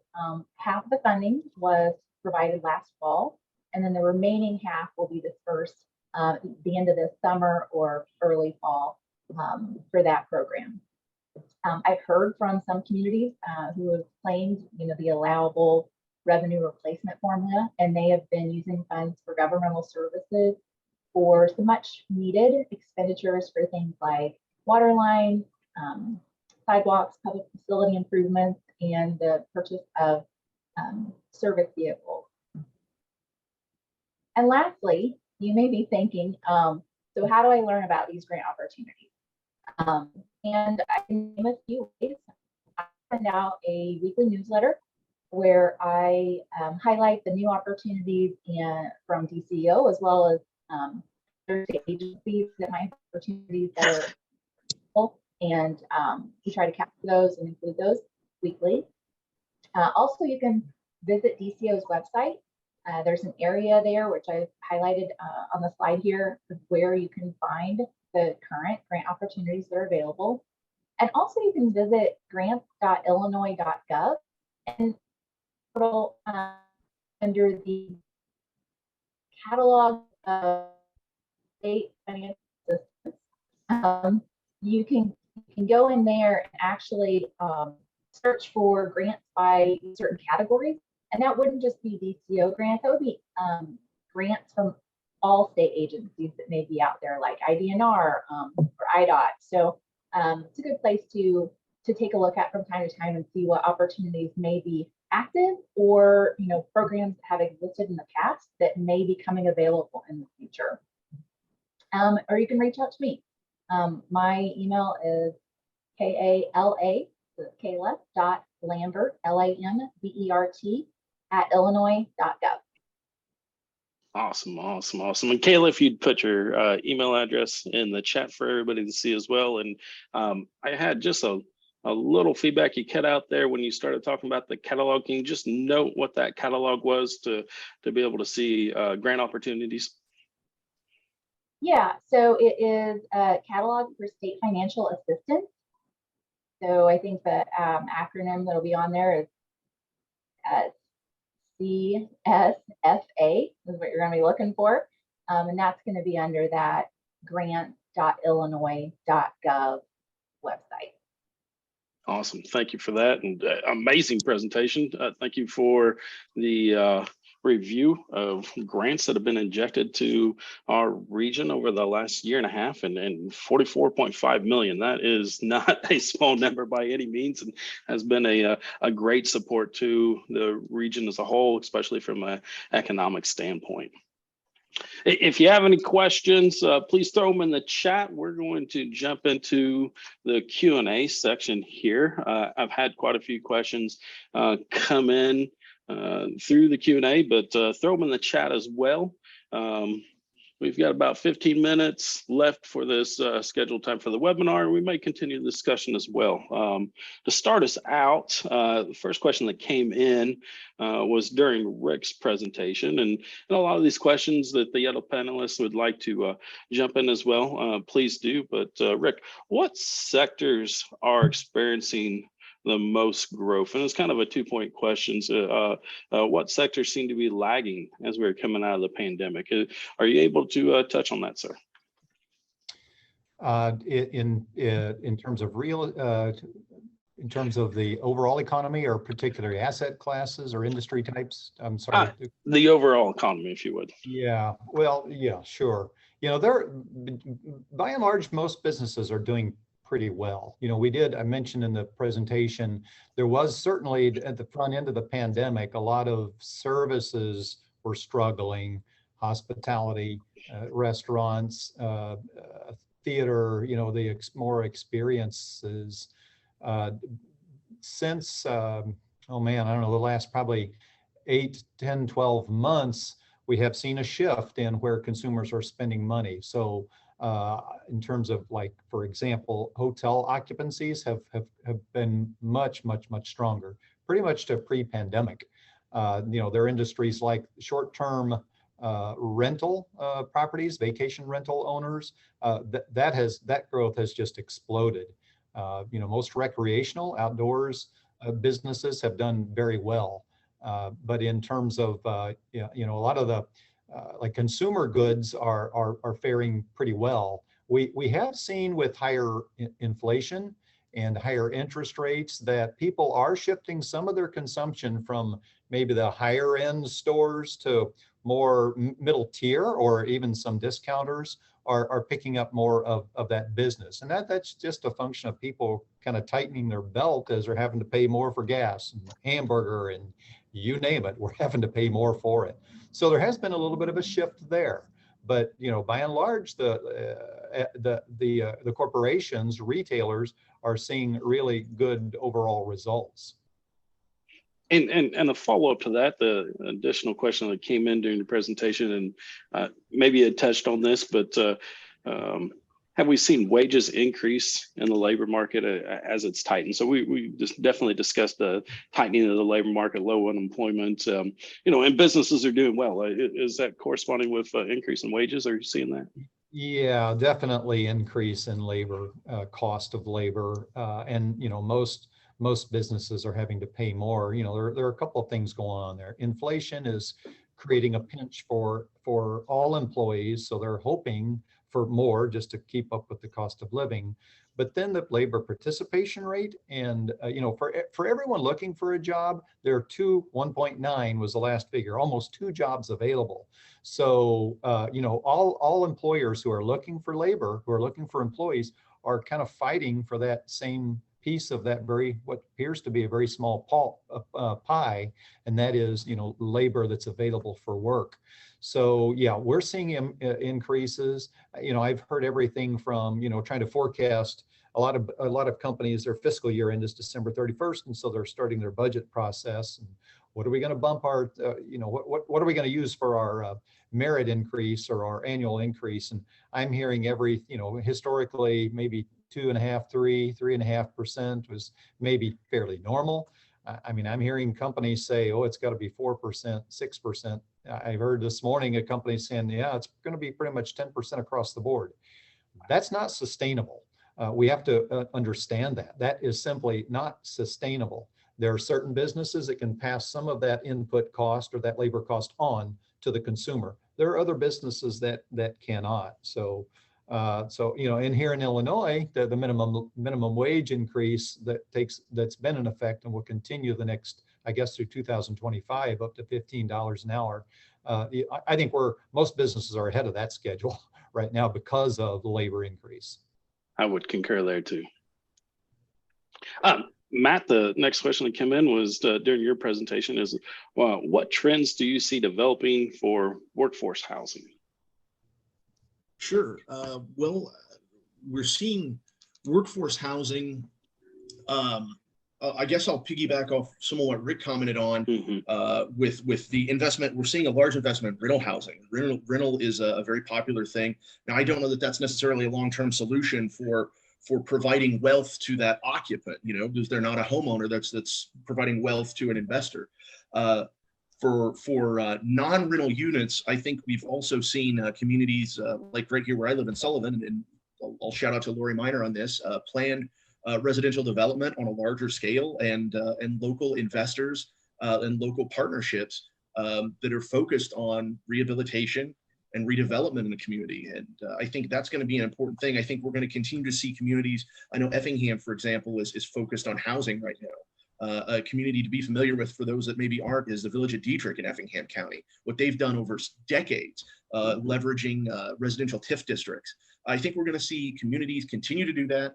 half the funding was provided last fall, and then the remaining half will be dispersed the end of the summer or early fall for that program. I've heard from some communities who have claimed, the allowable revenue replacement formula, and they have been using funds for governmental services for some much needed expenditures for things like water lines, sidewalks, public facility improvements, and the purchase of service vehicles. And lastly, you may be thinking, so how do I learn about these grant opportunities? And I can name a few ways. I send out a weekly newsletter where I highlight the new opportunities from DCO, as well as state agencies that might have opportunities that are available, and we try to capture those and include those weekly. Also, you can visit DCO's website. There's an area there, which I've highlighted on the slide here, where you can find the current grant opportunities that are available. And also you can visit grants.illinois.gov and under the catalog of state financial assistance, you can go in there and actually search for grants by certain categories. And that wouldn't just be DCO grants, that would be grants from all state agencies that may be out there, like IDNR or IDOT. So it's a good place to take a look at from time to time and see what opportunities may be active, or programs that have existed in the past that may be coming available in the future. Or you can reach out to me. My email is kala.lambert, LAMBERT @illinois.gov. Awesome. And Kayla, if you'd put your email address in the chat for everybody to see as well. And I had just a little feedback you cut out there when you started talking about the catalog. Can you just note what that catalog was to be able to see grant opportunities? Yeah, so it is a catalog for state financial assistance. So I think the acronym that'll be on there is CSFA is what you're going to be looking for. And that's going to be under that grants.illinois.gov website. Awesome. Thank you for that. And amazing presentation. Thank you for the review of grants that have been injected to our region over the last year and a half, and 44.5 million. That is not a small number by any means, and has been a great support to the region as a whole, especially from an economic standpoint. If you have any questions, please throw them in the chat. We're going to jump into the Q&A section here. I've had quite a few questions come in through the Q&A, but throw them in the chat as well. We've got about 15 minutes left for this scheduled time for the webinar. We may continue the discussion as well. To start us out, the first question that came in was during Rick's presentation, and a lot of these questions that the other panelists would like to jump in as well, please do. But Rick, what sectors are experiencing the most growth? And it's kind of a two-point question. What sectors seem to be lagging as we're coming out of the pandemic? Are you able to touch on that, sir? In terms of in terms of the overall economy, or particular asset classes or industry types? I'm sorry. The overall economy, if you would. Yeah. Well, yeah, sure. There, by and large, most businesses are doing pretty well. I mentioned in the presentation, there was certainly at the front end of the pandemic, a lot of services were struggling, hospitality, restaurants, theater, the more experiences. Since, oh man, I don't know, the last probably 8, 10, 12 months, we have seen a shift in where consumers are spending money. So in terms of, like, for example, hotel occupancies have been much stronger, pretty much to pre-pandemic. There are industries like short-term rental properties, vacation rental owners, that growth has just exploded. Most recreational outdoors businesses have done very well. But in terms of, a lot of the like consumer goods are faring pretty well. We have seen with higher inflation and higher interest rates that people are shifting some of their consumption from maybe the higher end stores to more middle tier, or even some discounters are picking up more of that business. And that's just a function of people kind of tightening their belt as they're having to pay more for gas and hamburger and you name it, we're having to pay more for it. So there has been a little bit of a shift there. But by and large, the corporations, retailers are seeing really good overall results. And a follow-up to that, the additional question that came in during the presentation, and maybe it touched on this, but have we seen wages increase in the labor market as it's tightened? So we just definitely discussed the tightening of the labor market, low unemployment, and businesses are doing well. Is that corresponding with increase in wages? Are you seeing that? Yeah, definitely increase in labor, cost of labor, and most businesses are having to pay more. There are a couple of things going on there. Inflation is creating a pinch for all employees, so they're hoping for more just to keep up with the cost of living. But then the labor participation rate, and for everyone looking for a job, there are 1.9 was the last figure, almost 2 jobs available. So all employers who are looking for labor, who are looking for employees, are kind of fighting for that same piece of that what appears to be a very small pie, and that is labor that's available for work. So yeah, we're seeing increases. I've heard everything from trying to forecast. A lot of companies, their fiscal year end is December 31st, and so they're starting their budget process. And what are we going to bump our what are we going to use for our merit increase or our annual increase? And I'm hearing every historically maybe 2.5%, 3.5% was maybe fairly normal. I mean, I'm hearing companies say, oh, it's got to be 4%, 6%. I heard this morning a company saying, yeah, it's going to be pretty much 10% across the board. That's not sustainable. We have to understand that. That is simply not sustainable. There are certain businesses that can pass some of that input cost or that labor cost on to the consumer. There are other businesses that cannot. So in here in Illinois, the minimum wage increase that's been in effect and will continue the next, I guess, through 2025, up to $15 an hour. I think most businesses are ahead of that schedule right now because of the labor increase. I would concur there too. Matt, the next question that came in was during your presentation is, what trends do you see developing for workforce housing? Sure. Well, we're seeing workforce housing. I guess I'll piggyback off some of what Rick commented on with the investment. We're seeing a large investment in rental housing. Rental is a very popular thing. Now, I don't know that that's necessarily a long-term solution for providing wealth to that occupant, because they're not a homeowner that's providing wealth to an investor. For non-rental units, I think we've also seen communities like right here where I live in Sullivan, and I'll shout out to Lori Miner on this, planned residential development on a larger scale, and local investors and local partnerships that are focused on rehabilitation and redevelopment in the community. And I think that's going to be an important thing. I think we're going to continue to see communities. I know Effingham, for example, is focused on housing right now. A community to be familiar with for those that maybe aren't is the Village of Dietrich in Effingham County. What they've done over decades, leveraging residential TIF districts. I think we're going to see communities continue to do that,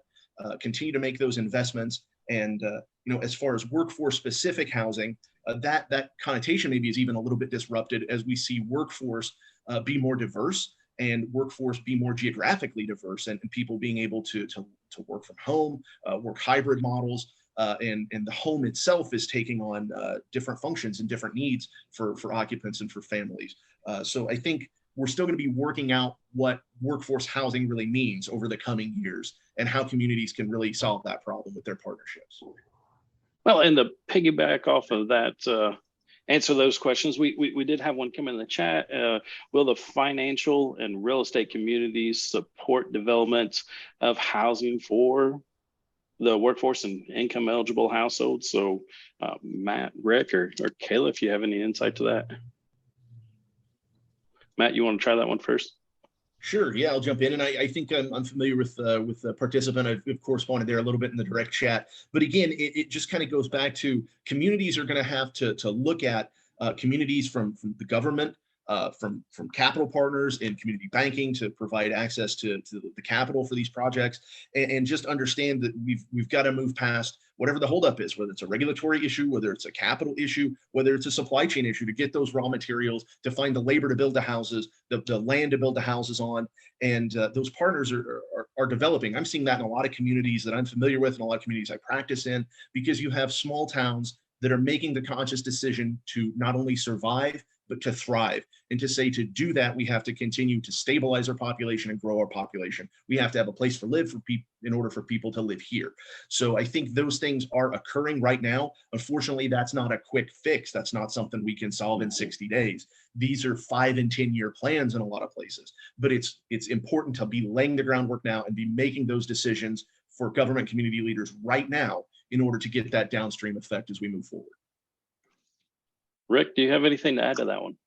continue to make those investments. And as far as workforce specific housing, that connotation maybe is even a little bit disrupted as we see workforce be more diverse and workforce be more geographically diverse, and people being able to work from home, work hybrid models. And the home itself is taking on different functions and different needs for occupants and for families. So I think we're still going to be working out what workforce housing really means over the coming years and how communities can really solve that problem with their partnerships. Well, and to piggyback off of that, answer those questions, we did have one come in the chat. Will the financial and real estate communities support development of housing for the workforce and income eligible households? So Matt, Rick, or Kayla, if you have any insight to that. Matt, you want to try that one first? Sure. Yeah, I'll jump in. And I think I'm familiar with the participant. I've corresponded there a little bit in the direct chat. But again, it just kind of goes back to communities are going to have to look at communities from the government, from capital partners in community banking to provide access to the capital for these projects, and just understand that we've got to move past whatever the holdup is, whether it's a regulatory issue, whether it's a capital issue, whether it's a supply chain issue, to get those raw materials, to find the labor to build the houses, the land to build the houses on, and those partners are developing. I'm seeing that in a lot of communities that I'm familiar with and a lot of communities I practice in, because you have small towns that are making the conscious decision to not only survive, but to thrive. And to say, to do that, we have to continue to stabilize our population and grow our population. We have to have a place to live for people in order for people to live here. So I think those things are occurring right now. Unfortunately, that's not a quick fix. That's not something we can solve in 60 days. These are 5 and 10-year plans in a lot of places, but it's important to be laying the groundwork now and be making those decisions for government community leaders right now in order to get that downstream effect as we move forward. Rick, do you have anything to add to that one?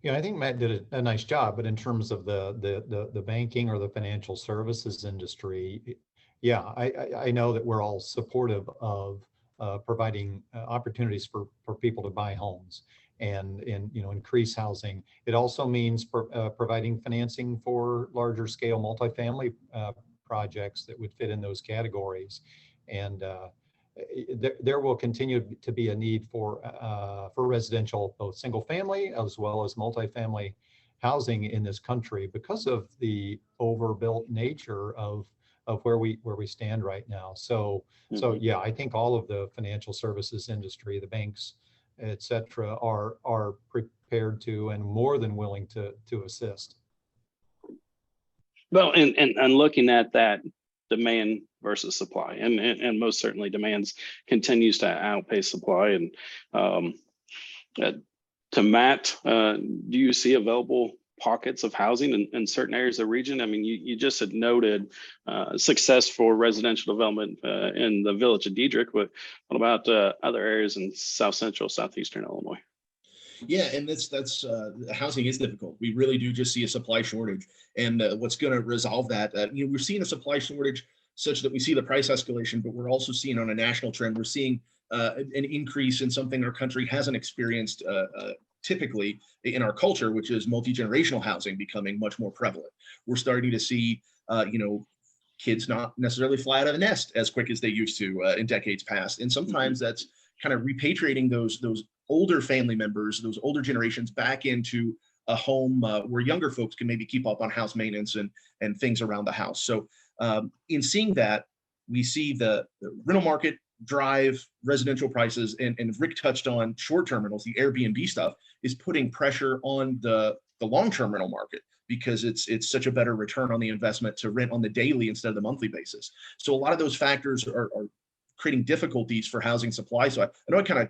Yeah, I think Matt did a nice job, but in terms of the banking or the financial services industry, yeah, I know that we're all supportive of providing opportunities for people to buy homes and increase housing. It also means providing financing for larger scale multifamily projects that would fit in those categories, and there will continue to be a need for residential, both single family as well as multifamily housing in this country because of the overbuilt nature of where we stand right now. So yeah, I think all of the financial services industry, the banks, et cetera, are prepared to and more than willing to assist. Well, and looking at that demand versus supply, and most certainly demands continues to outpace supply. And to Matt, do you see available pockets of housing in certain areas of the region? I mean, you just had noted success for residential development in the village of Diedrich, but what about other areas in South Central, Southeastern Illinois? Yeah, and that's housing is difficult. We really do just see a supply shortage, and what's going to resolve that? We're seeing a supply shortage such that we see the price escalation, but we're also seeing on a national trend, we're seeing an increase in something our country hasn't experienced typically in our culture, which is multi-generational housing becoming much more prevalent. We're starting to see, kids not necessarily fly out of the nest as quick as they used to in decades past, and sometimes that's kind of repatriating those older family members, those older generations back into a home where younger folks can maybe keep up on house maintenance and things around the house. So in seeing that, we see the rental market drive residential prices, and Rick touched on short-term rentals. The Airbnb stuff is putting pressure on the long-term rental market because it's such a better return on the investment to rent on the daily instead of the monthly basis. So a lot of those factors are creating difficulties for housing supply. So I know I kind of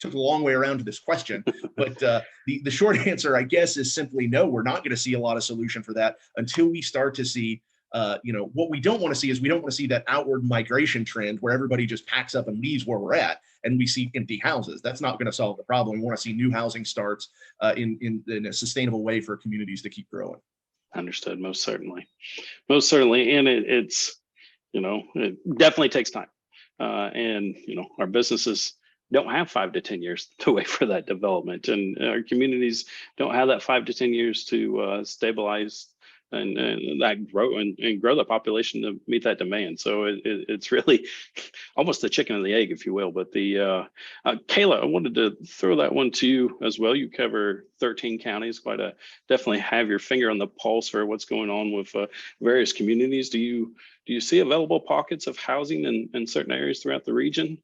took a long way around to this question, but the short answer, I guess, is simply no. We're not going to see a lot of solution for that until we start to see, what we don't want to see is we don't want to see that outward migration trend where everybody just packs up and leaves where we're at and we see empty houses. That's not going to solve the problem. We want to see new housing starts in a sustainable way for communities to keep growing. Understood. Most certainly. And it's, it definitely takes time. And our businesses don't have 5 to 10 years to wait for that development, and our communities don't have that 5 to 10 years to stabilize and that grow and grow the population to meet that demand. So it's really almost the chicken and the egg, if you will. But the Kayla, I wanted to throw that one to you as well. You cover 13 counties, definitely have your finger on the pulse for what's going on with various communities. Do you see available pockets of housing in certain areas throughout the region?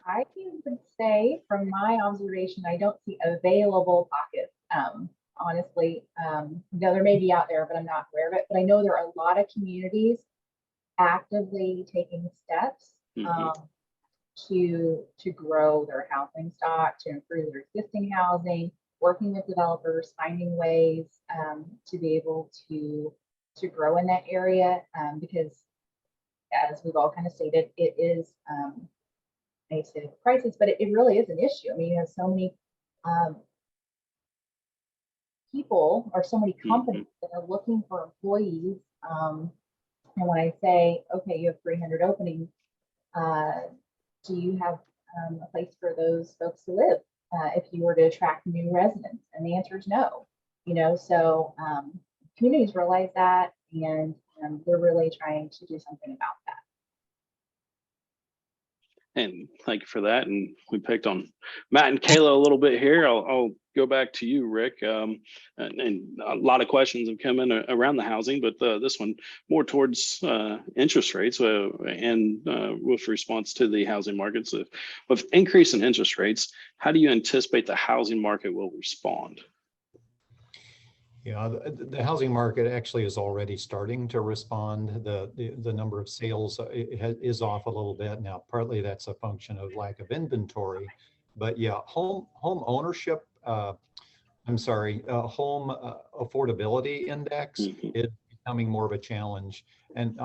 I can would say from my observation, I don't see available pockets. Honestly, no, there may be out there, but I'm not aware of it. But I know there are a lot of communities actively taking steps to grow their housing stock, to improve their existing housing, working with developers, finding ways to be able to grow in that area, because as we've all kind of stated, it is I say prices, but it really is an issue. I mean, you have so many people or so many companies that are looking for employees. And when I say, okay, you have 300 openings, do you have a place for those folks to live if you were to attract new residents? And the answer is no. You know, so communities realize that, and they're really trying to do something about that. And thank you for that. And we picked on Matt and Kayla a little bit here. I'll go back to you, Rick. And a lot of questions have come in around the housing, but this one more towards interest rates and with response to the housing markets. With increase in interest rates, how do you anticipate the housing market will respond? Yeah, the housing market actually is already starting to respond. The number of sales is off a little bit now. Partly that's a function of lack of inventory, but yeah, home ownership. Home affordability index is becoming more of a challenge. And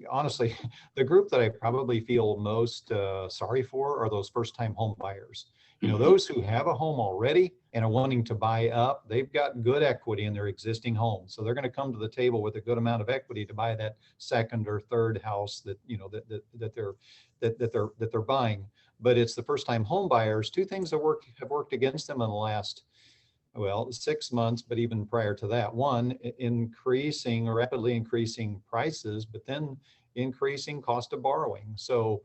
honestly, the group that I probably feel most sorry for are those first-time home buyers. You know, those who have a home already and are wanting to buy up, they've got good equity in their existing home. So they're going to come to the table with a good amount of equity to buy that second or third house that, you know, that they're buying. But it's the first-time home buyers. Two things that have worked against them in the last, well, 6 months, but even prior to that. One, rapidly increasing prices, but then increasing cost of borrowing. So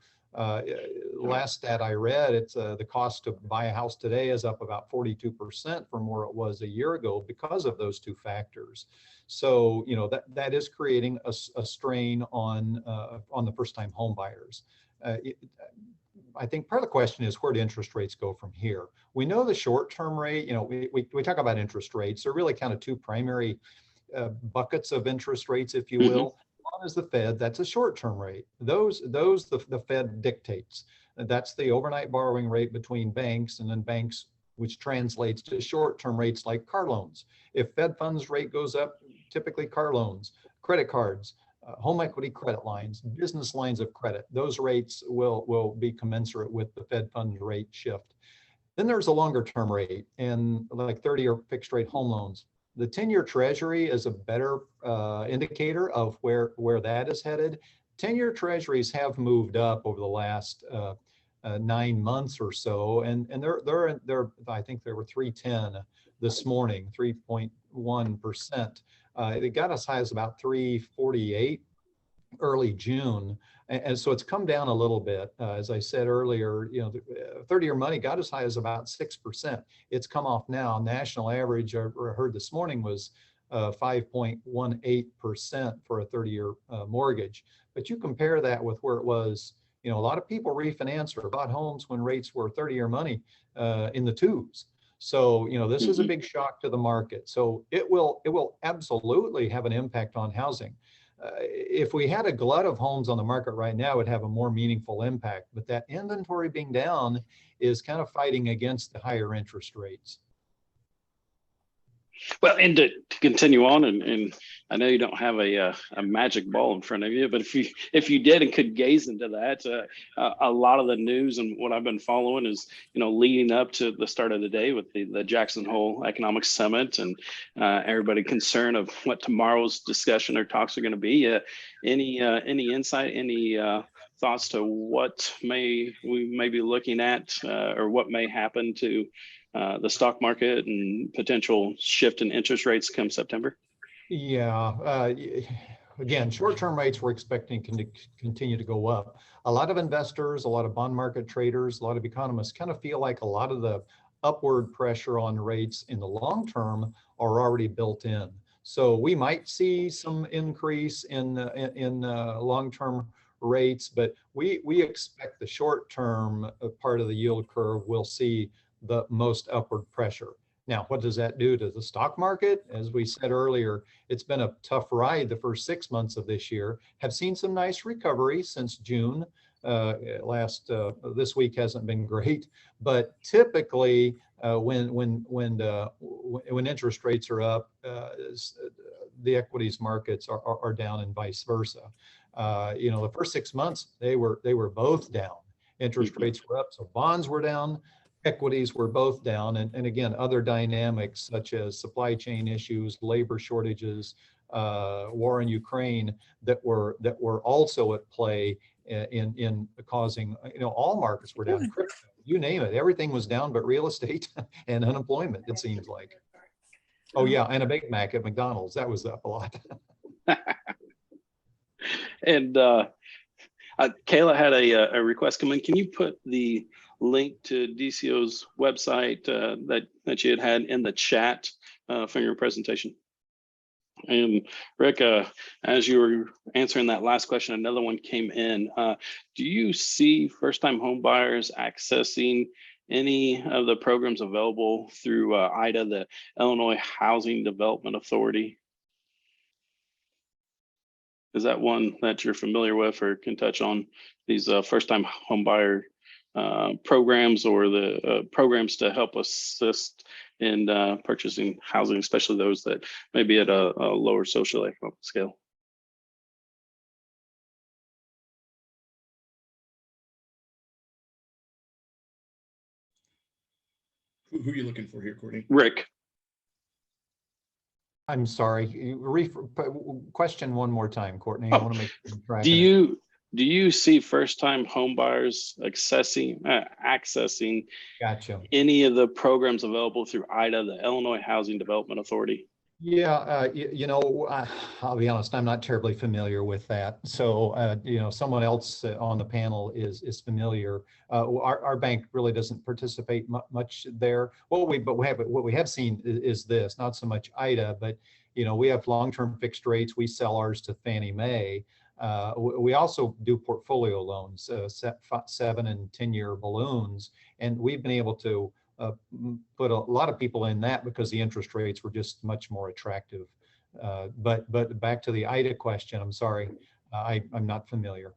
last stat I read, it's the cost to buy a house today is up about 42% from where it was a year ago because of those two factors. So, you know, that is creating a strain on the first-time home buyers. I think part of the question is, where do interest rates go from here? We know the short-term rate, you know, we talk about interest rates. They're really kind of two primary buckets of interest rates, if you will. One is the Fed, that's a short-term rate. Those the Fed dictates. That's the overnight borrowing rate between banks, and then banks, which translates to short-term rates like car loans. If Fed funds rate goes up, typically car loans, credit cards, home equity credit lines, business lines of credit, those rates will be commensurate with the Fed funds rate shift. Then there's a longer term rate, and like 30-year fixed rate home loans. The 10-year treasury is a better indicator of where that is headed. 10-year treasuries have moved up over the last 9 months or so, and they're I think there were 3.10 this morning, 3.1%. It got as high as about 3.48 early June. And so it's come down a little bit. As I said earlier, you know, the 30-year money got as high as about 6%. It's come off now. National average, I heard this morning, was 5.18% for a 30-year mortgage. But you compare that with where it was, you know, a lot of people refinance or bought homes when rates were 30-year money in the twos. So, you know, this is a big shock to the market. So it will absolutely have an impact on housing. If we had a glut of homes on the market right now, it would have a more meaningful impact. But that inventory being down is kind of fighting against the higher interest rates. Well, and to continue on, and I know you don't have a magic ball in front of you, but if you did and could gaze into that, a lot of the news and what I've been following is, you know, leading up to the start of the day with the Jackson Hole Economic Summit, and everybody concerned of what tomorrow's discussion or talks are going to be. Any insight, any thoughts to what we may be looking at, or what may happen to the stock market and potential shift in interest rates come September? Yeah, again, short-term rates we're expecting to continue to go up. A lot of investors, a lot of bond market traders, a lot of economists kind of feel like a lot of the upward pressure on rates in the long term are already built in. So we might see some increase in long-term rates, but we expect the short-term part of the yield curve will see the most upward pressure. Now, what does that do to the stock market? As we said earlier, it's been a tough ride the first 6 months of this year. Have seen some nice recovery since June. This week hasn't been great, but typically when interest rates are up, the equities markets are down and vice versa. The first 6 months they were both down. Interest rates were up, so bonds were down. Equities were both down, and again, other dynamics such as supply chain issues, labor shortages, war in Ukraine that were also at play in causing, all markets were down. Crypto, you name it, everything was down but real estate and unemployment, it seems like. Oh yeah, and a Big Mac at McDonald's, that was up a lot. And Kayla had a request come in. Can you put the link to DCO's website that you had in the chat from your presentation? And Rick, as you were answering that last question, another one came in. Do you see first-time home buyers accessing any of the programs available through IDA, the Illinois Housing Development Authority? Is that one that you're familiar with or can touch on, these first-time home buyer programs, or the programs to help assist in purchasing housing, especially those that may be at a lower socioeconomic scale? Who are you looking for here, Courtney? Rick. I'm sorry, question one more time, Courtney. I want to make sure. Do you see first-time home buyers accessing Gotcha. any of the programs available through IDA, the Illinois Housing Development Authority? Yeah, I'll be honest, I'm not terribly familiar with that. So, someone else on the panel is familiar. Our bank really doesn't participate much there. What we have seen is this, not so much IDA, but we have long-term fixed rates. We sell ours to Fannie Mae. We also do portfolio loans, 7 and 10-year balloons, and we've been able to put a lot of people in that because the interest rates were just much more attractive. But back to the IDA question, I'm sorry, I'm not familiar.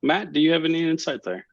Matt, do you have any insight there?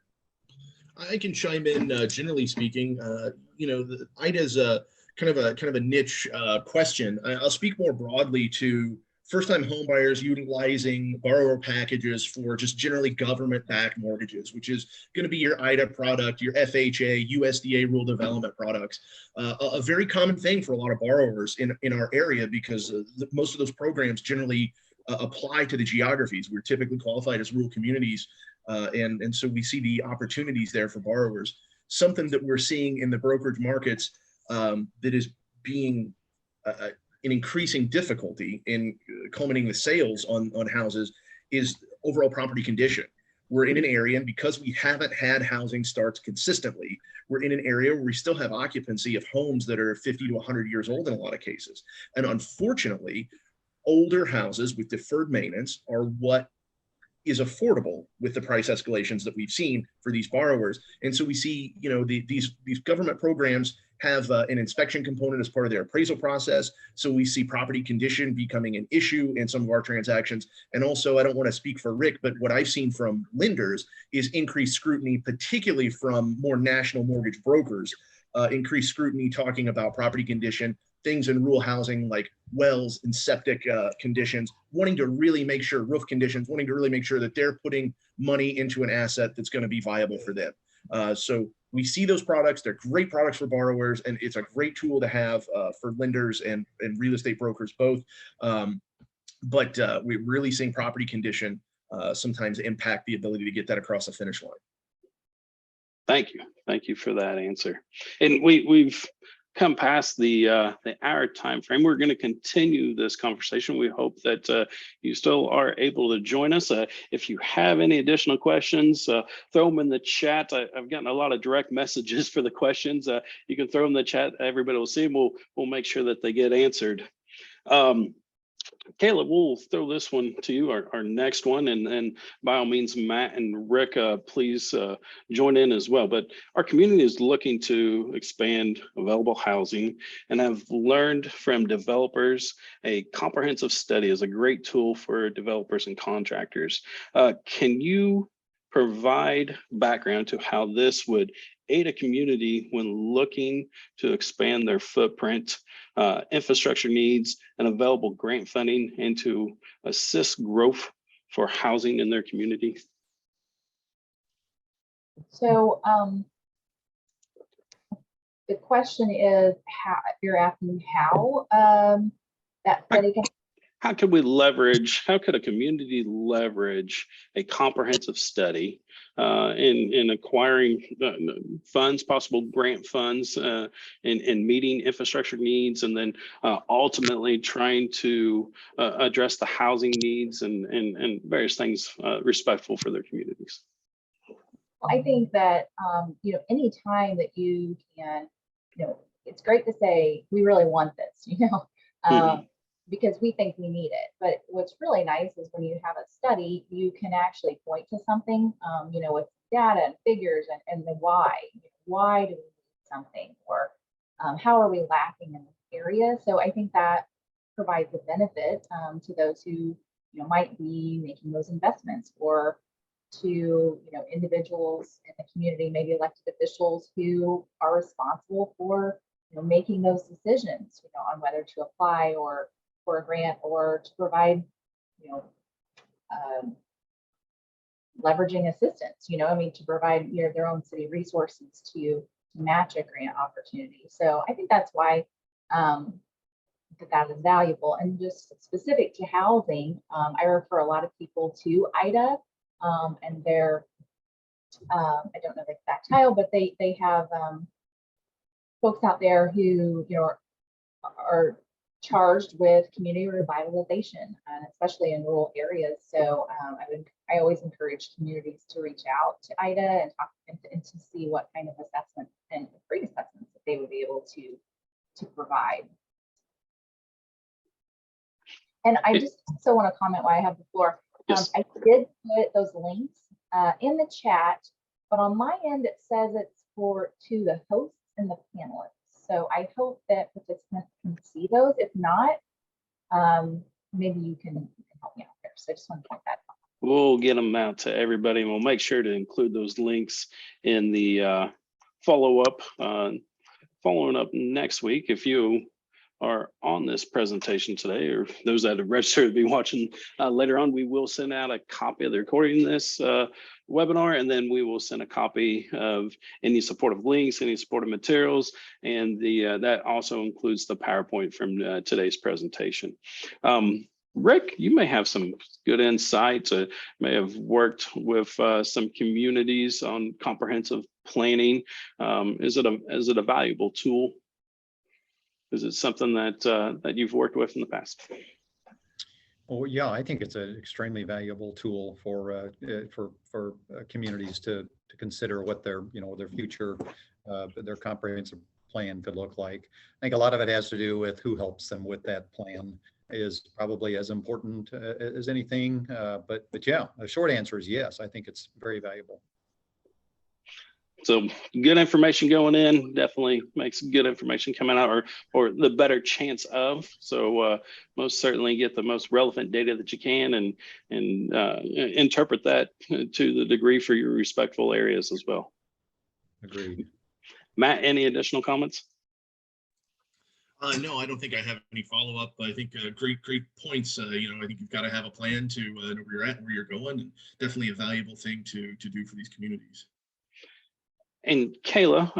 I can chime in. Generally speaking, the IDA is a kind of a niche question. I'll speak more broadly to first-time homebuyers utilizing borrower packages for just generally government-backed mortgages, which is going to be your IDA product, your FHA, USDA rule development products. A very common thing for a lot of borrowers in our area, because most of those programs generally apply to the geographies. We're typically qualified as rural communities, and so we see the opportunities there for borrowers. Something that we're seeing in the brokerage markets that is being an increasing difficulty in culminating the sales on houses is overall property condition. We're in an area, and because we haven't had housing starts consistently, we're in an area where we still have occupancy of homes that are 50 to 100 years old in a lot of cases. And unfortunately, older houses with deferred maintenance are what is affordable with the price escalations that we've seen for these borrowers. And so we see, these government programs have an inspection component as part of their appraisal process. So we see property condition becoming an issue in some of our transactions. And also, I don't want to speak for Rick, but what I've seen from lenders is increased scrutiny, particularly from more national mortgage brokers, increased scrutiny talking about property condition, things in rural housing like wells and septic conditions, wanting to really make sure, roof conditions, wanting to really make sure that they're putting money into an asset that's going to be viable for them. So we see those products. They're great products for borrowers, and it's a great tool to have for lenders and real estate brokers both. But we're really seeing property condition sometimes impact the ability to get that across the finish line. Thank you for that answer. And we've come past the hour time frame. We're going to continue this conversation. We hope that you still are able to join us. If you have any additional questions, throw them in the chat. I've gotten a lot of direct messages for the questions. You can throw them in the chat. Everybody will see them. We'll make sure that they get answered. Caleb, we'll throw this one to you, our next one, and by all means, Matt and Rick, please join in as well. But our community is looking to expand available housing and have learned from developers a comprehensive study is a great tool for developers and contractors. Can you provide background to how this would aid a community when looking to expand their footprint, infrastructure needs, and available grant funding, and to assist growth for housing in their community? So the question is, how you're asking how that study can. How could we leverage, how could a community leverage a comprehensive study in acquiring funds, possible grant funds, in meeting infrastructure needs, and then ultimately trying to address the housing needs and various things respectful for their communities? I think that, you know, anytime that you can, you know, it's great to say, we really want this, you know, because we think we need it. But what's really nice is when you have a study, you can actually point to something, you know, with data and figures and the why. Why do we need something? Or how are we lacking in this area? So I think that provides a benefit to those who, you know, might be making those investments, or to, you know, individuals in the community, maybe elected officials who are responsible for, you know, making those decisions, you know, on whether to apply or for a grant, or to provide, you know, leveraging assistance, you know, I mean, to provide, you know, their own city resources to match a grant opportunity. So I think that's why that is valuable. And just specific to housing, I refer a lot of people to IDA, and their, I don't know the exact title, but they have folks out there who, you know, are charged with community revitalization, and especially in rural areas. So I always encourage communities to reach out to IDA and talk and to see what kind of assessments and free assessments that they would be able to provide. And I just also want to comment while I have the floor. Yes. I did put those links in the chat, but on my end it says it's to the hosts and the panelists. So I hope that participants can see those. If not, maybe you can help me out there. So I just want to point that out. We'll get them out to everybody, and we'll make sure to include those links in the follow-up. Following up next week, if you are on this presentation today, or those that have registered to be watching later on, we will send out a copy of the recording of this webinar, and then we will send a copy of any supportive links, any supportive materials, and that also includes the PowerPoint from today's presentation. Rick, you may have some good insights, may have worked with some communities on comprehensive planning. Is it a valuable tool? Is it something that you've worked with in the past? Well, yeah, I think it's an extremely valuable tool for communities to consider what their future, their comprehensive plan could look like. I think a lot of it has to do with who helps them with that plan is probably as important as anything. But yeah, the short answer is yes. I think it's very valuable. So good information going in definitely makes good information coming out, or the better chance of. So most certainly get the most relevant data that you can, and interpret that to the degree for your respectful areas as well. Agreed. Matt, any additional comments? No, I don't think I have any follow-up. I think great points. You know, I think you've got to have a plan to know where you're at and where you're going, and definitely a valuable thing to do for these communities. And Kayla,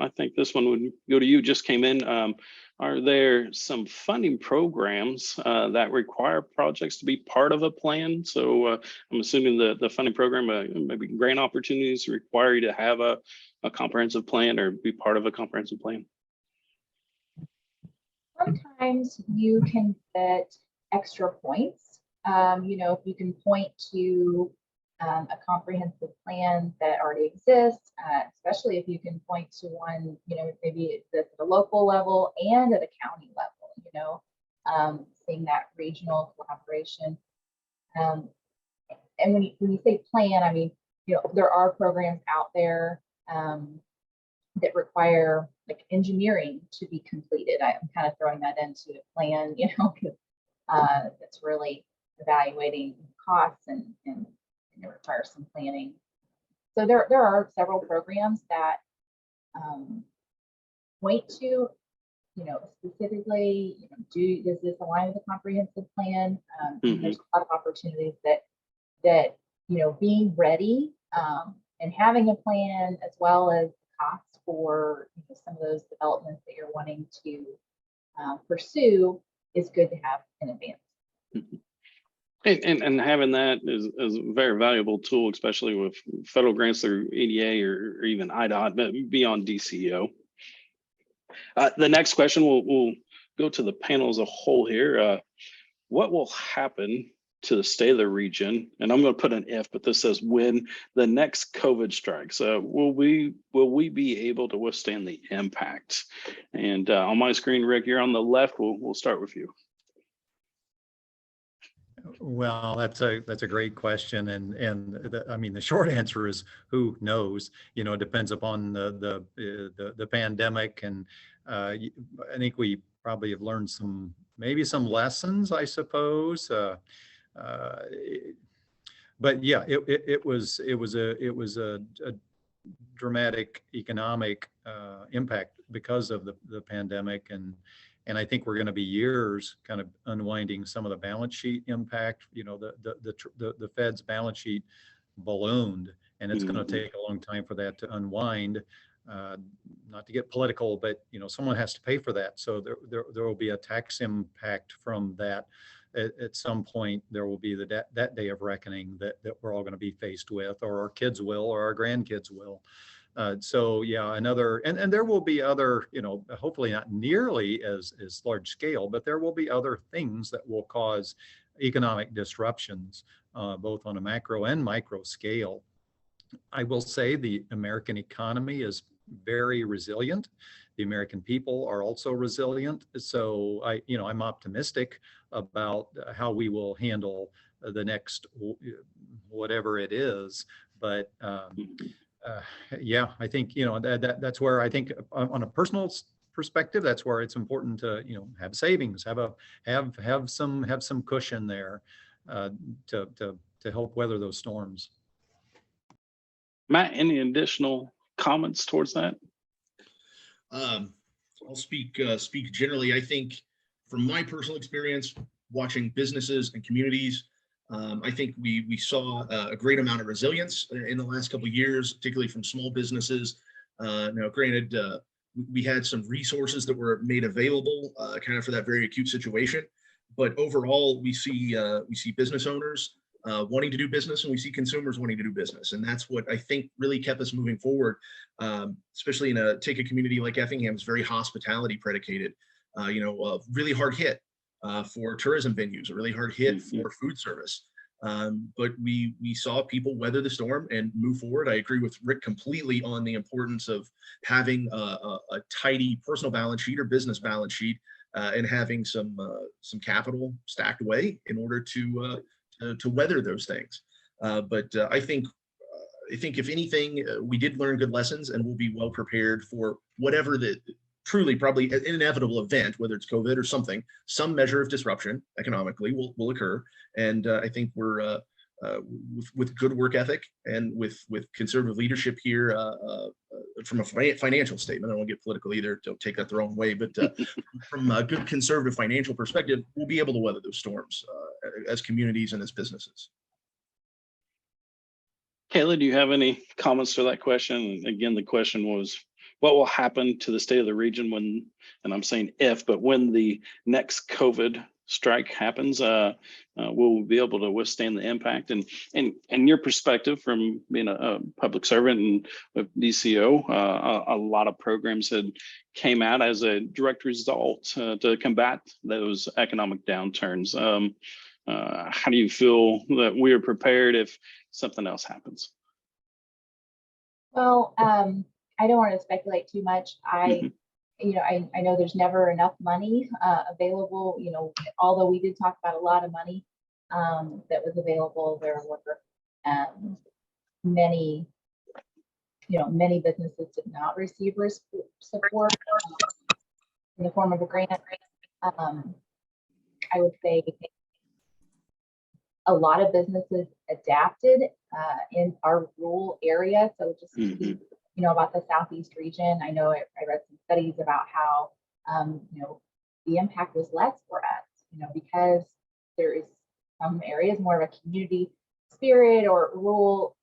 I think this one would go to you, just came in. Are there some funding programs that require projects to be part of a plan? So I'm assuming the funding program, maybe grant opportunities require you to have a comprehensive plan or be part of a comprehensive plan? Sometimes you can get extra points. You know, if you can point to a comprehensive plan that already exists, especially if you can point to one, you know, maybe at the local level and at a county level, you know, seeing that regional collaboration. And when you say plan, I mean, there are programs out there that require like engineering to be completed. I'm kind of throwing that into a plan, because it's really evaluating costs and it requires some planning. So there are several programs that point to, specifically, does this align with the comprehensive plan? There's a lot of opportunities that being ready and having a plan, as well as costs for some of those developments that you're wanting to pursue, is good to have in advance. And having that is a very valuable tool, especially with federal grants through EDA or even IDOT, but beyond DCO. The next question will go to the panel as a whole here. What will happen to the state of the region? And I'm going to put an if, but this says when the next COVID strikes. Will we be able to withstand the impact? And on my screen, Rick, you're on the left. We'll start with you. Well, that's a great question, and I mean, the short answer is who knows. It depends upon the pandemic, and I think we probably have learned maybe some lessons, I suppose. But yeah, it was a dramatic economic impact because of the pandemic, and I think we're going to be years kind of unwinding some of the balance sheet impact. The Fed's balance sheet ballooned, and it's going to take a long time for that to unwind. Not to get political, but someone has to pay for that. So there will be a tax impact from that. At some point, there will be that day of reckoning that we're all going to be faced with, or our kids will, or our grandkids will. So yeah, and there will be other, hopefully not nearly as large scale, but there will be other things that will cause economic disruptions, both on a macro and micro scale. I will say the American economy is very resilient. The American people are also resilient. So I'm optimistic about how we will handle the next whatever it is. But yeah, I think that's where I think on a personal perspective, that's where it's important to have savings, have some cushion there to help weather those storms. Matt, any additional comments towards that? I'll speak generally. I think from my personal experience watching businesses and communities, I think we saw a great amount of resilience in the last couple of years, particularly from small businesses. Now, granted, we had some resources that were made available kind of for that very acute situation, but overall, we see business owners wanting to do business, and we see consumers wanting to do business, and that's what I think really kept us moving forward. Especially take a community like Effingham, is very hospitality predicated. Really hard hit for tourism venues, a really hard hit for food service. But we saw people weather the storm and move forward. I agree with Rick completely on the importance of having a tidy personal balance sheet or business balance sheet, and having some capital stacked away in order to weather those things. But I think if anything, we did learn good lessons, and we'll be well prepared for whatever the truly probably an inevitable event, whether it's COVID or something, some measure of disruption economically will occur. And I think we're with good work ethic and with conservative leadership here, from a financial statement, I don't want to get political either, don't take that the wrong way, but from a good conservative financial perspective, we'll be able to weather those storms as communities and as businesses. Kayla, do you have any comments to that question? Again, the question was, what will happen to the state of the region when, and I'm saying if, but when the next COVID strike happens, will we be able to withstand the impact? And your perspective from being a public servant and with DCO, a lot of programs had came out as a direct result to combat those economic downturns. How do you feel that we are prepared if something else happens? Well, I don't want to speculate too much. I I know there's never enough money available, although we did talk about a lot of money that was available. There were many, many businesses did not receive support in the form of a grant. I would say a lot of businesses adapted in our rural area. So just about the Southeast region, I know I read some studies about how the impact was less for us, because there is some areas more of a community spirit or rural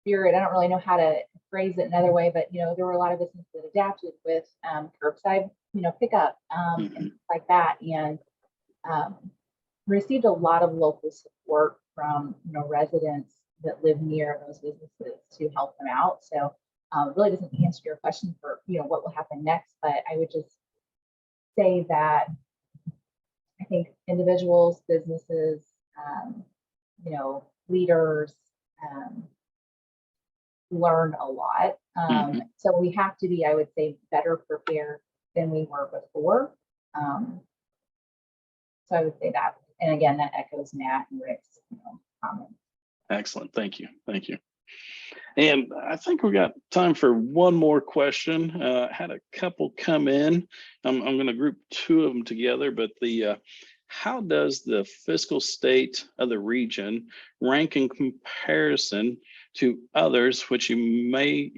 spirit. I don't really know how to phrase it another way, but there were a lot of businesses that adapted with curbside pickup and things like that, and received a lot of local support from residents that live near those businesses to help them out. So it really doesn't answer your question for what will happen next, but I would just say that I think individuals, businesses, leaders learn a lot. So we have to be, I would say, better prepared than we were before. So I would say that, and again, that echoes Matt and Rick's comments. Excellent. Thank you. Thank you. And I think we got time for one more question. Had a couple come in. I'm going to group two of them together, but how does the fiscal state of the region rank in comparison to others which you might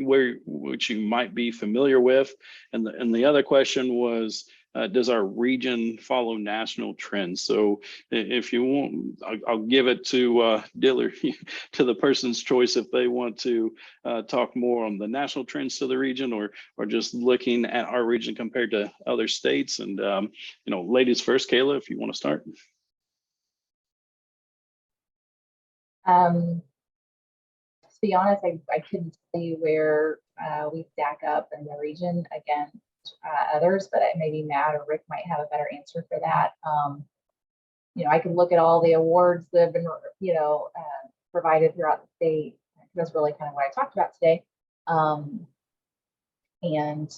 be familiar with? And the other question was, does our region follow national trends? So if you want, I'll give it to Diller, to the person's choice if they want to talk more on the national trends to the region, or just looking at our region compared to other states. And ladies first, Kayla, if you want to start. To be honest, I couldn't tell you where we stack up in the region against others, but maybe Matt or Rick might have a better answer for that. I can look at all the awards that have been, provided throughout the state. That's really kind of what I talked about today. And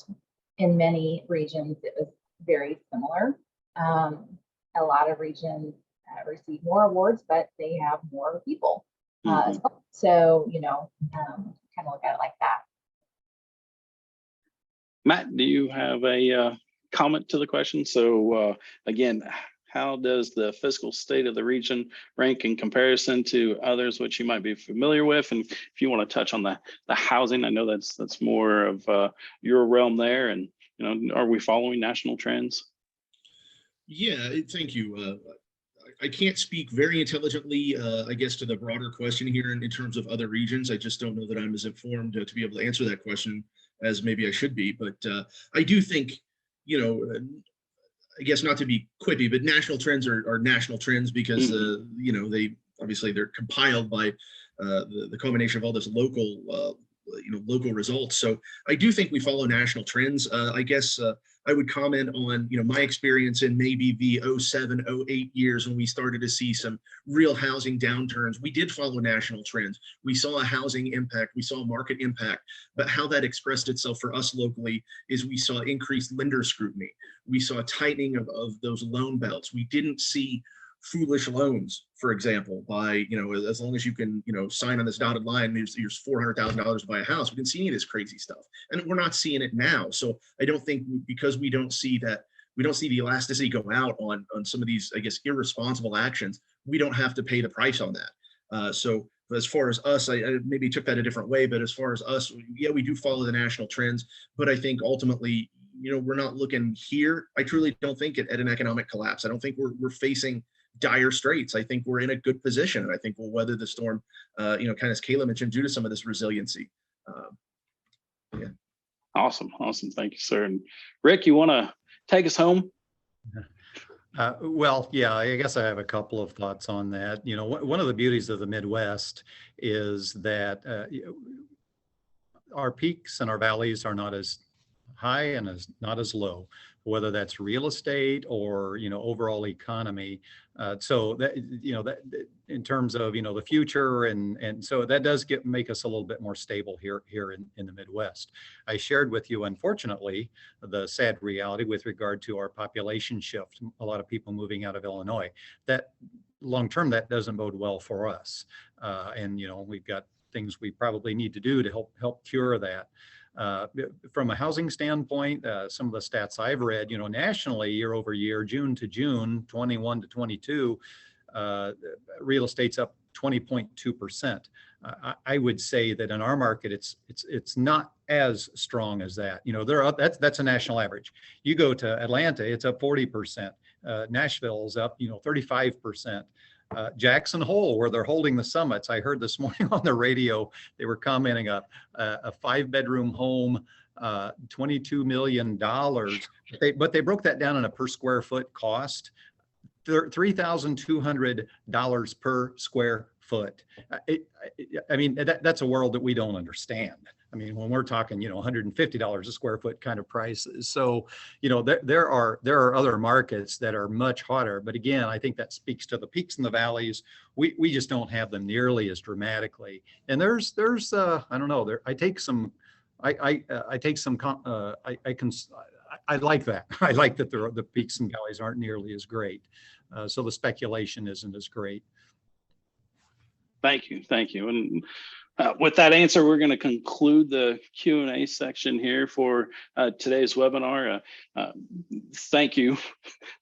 in many regions, it was very similar. A lot of regions receive more awards, but they have more people. As well. So, kind of look at it like that. Matt, do you have a comment to the question? So again, how does the fiscal state of the region rank in comparison to others which you might be familiar with? And if you want to touch on the housing, I know that's more of your realm there. And are we following national trends? Yeah, thank you. I can't speak very intelligently, I guess, to the broader question here in terms of other regions. I just don't know that I'm as informed to be able to answer that question as maybe I should be. But I do think, I guess not to be quippy, but national trends are national trends because, they're compiled by the combination of all this local results. So I do think we follow national trends. I guess I would comment on, my experience in maybe the 07, 08 years when we started to see some real housing downturns. We did follow national trends. We saw a housing impact, we saw a market impact, but how that expressed itself for us locally is we saw increased lender scrutiny. We saw a tightening of those loan belts. We didn't see foolish loans, for example, by, as long as you can, sign on this dotted line, there's $400,000 to buy a house. We didn't see any of this crazy stuff. And we're not seeing it now. So I don't think because we don't see the elasticity go out on some of these, I guess, irresponsible actions, we don't have to pay the price on that. So as far as us, I maybe took that a different way, but as far as us, yeah, we do follow the national trends, but I think ultimately, we're not looking here. I truly don't think at an economic collapse. I don't think we're facing dire straits. I think we're in a good position, and I think we'll weather the storm, kind of as Kayla mentioned, due to some of this resiliency. Yeah. Awesome. Thank you, sir. And Rick, you want to take us home? Well, yeah, I guess I have a couple of thoughts on that. One of the beauties of the Midwest is that our peaks and our valleys are not as high and not as low, whether that's real estate or, overall economy. So that, that in terms of, the future, and so that does make us a little bit more stable here in the Midwest. I shared with you, unfortunately, the sad reality with regard to our population shift, a lot of people moving out of Illinois. That long term, that doesn't bode well for us. And, we've got things we probably need to do to help cure that. From a housing standpoint, some of the stats I've read, nationally, year over year, June to June, 21 to 22, real estate's up 20.2%. I would say that in our market, it's not as strong as that. That's a national average. You go to Atlanta, it's up 40%. Nashville's up, 35%. Jackson Hole, where they're holding the summits. I heard this morning on the radio, they were commenting a 5-bedroom home, $22 million, but they broke that down on a per square foot cost, $3,200 per square foot. That's a world that we don't understand. When we're talking, $150 a square foot kind of prices. So, there are other markets that are much hotter. But again, I think that speaks to the peaks and the valleys. We just don't have them nearly as dramatically. And there's I don't know. I like that. I like that the peaks and valleys aren't nearly as great. So the speculation isn't as great. Thank you. And with that answer, we're going to conclude the Q&A section here for today's webinar. Thank you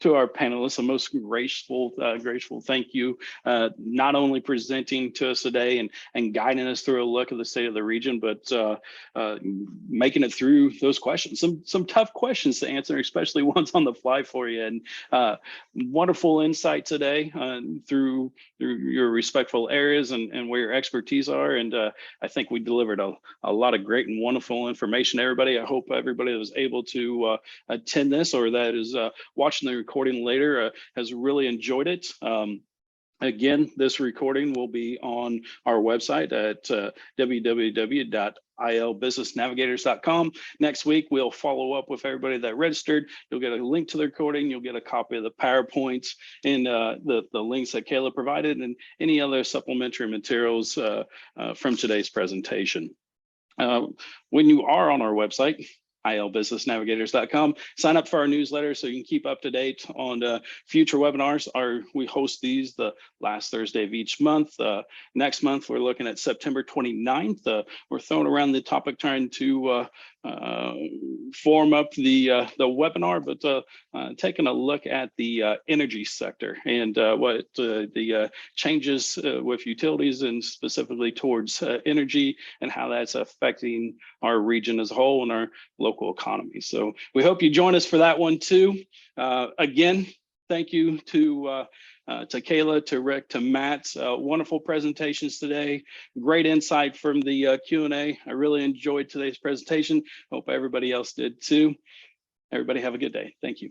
to our panelists. A most graceful thank you, not only presenting to us today and guiding us through a look at the state of the region, but making it through those questions. Some tough questions to answer, especially ones on the fly for you. And wonderful insight today through your respectful areas and where your expertise are. And I think we delivered a lot of great and wonderful information to everybody. I hope everybody that was able to attend this or that is watching the recording later has really enjoyed it. Again, this recording will be on our website at www.ilbusinessnavigators.com. Next week, we'll follow up with everybody that registered. You'll get a link to the recording. You'll get a copy of the PowerPoints and the links that Kayla provided and any other supplementary materials from today's presentation. When you are on our website, ilbusinessnavigators.com. Sign up for our newsletter so you can keep up to date on future webinars. We host these the last Thursday of each month. Next month, we're looking at September 29th. We're throwing around the topic trying to form up the webinar, but taking a look at the energy sector and what the changes with utilities and specifically towards energy and how that's affecting our region as a whole and our local economy. So we hope you join us for that one too. Again, thank you to Kayla, to Rick, to Matt. Wonderful presentations today. Great insight from the Q&A. I really enjoyed today's presentation. Hope everybody else did too. Everybody have a good day. Thank you.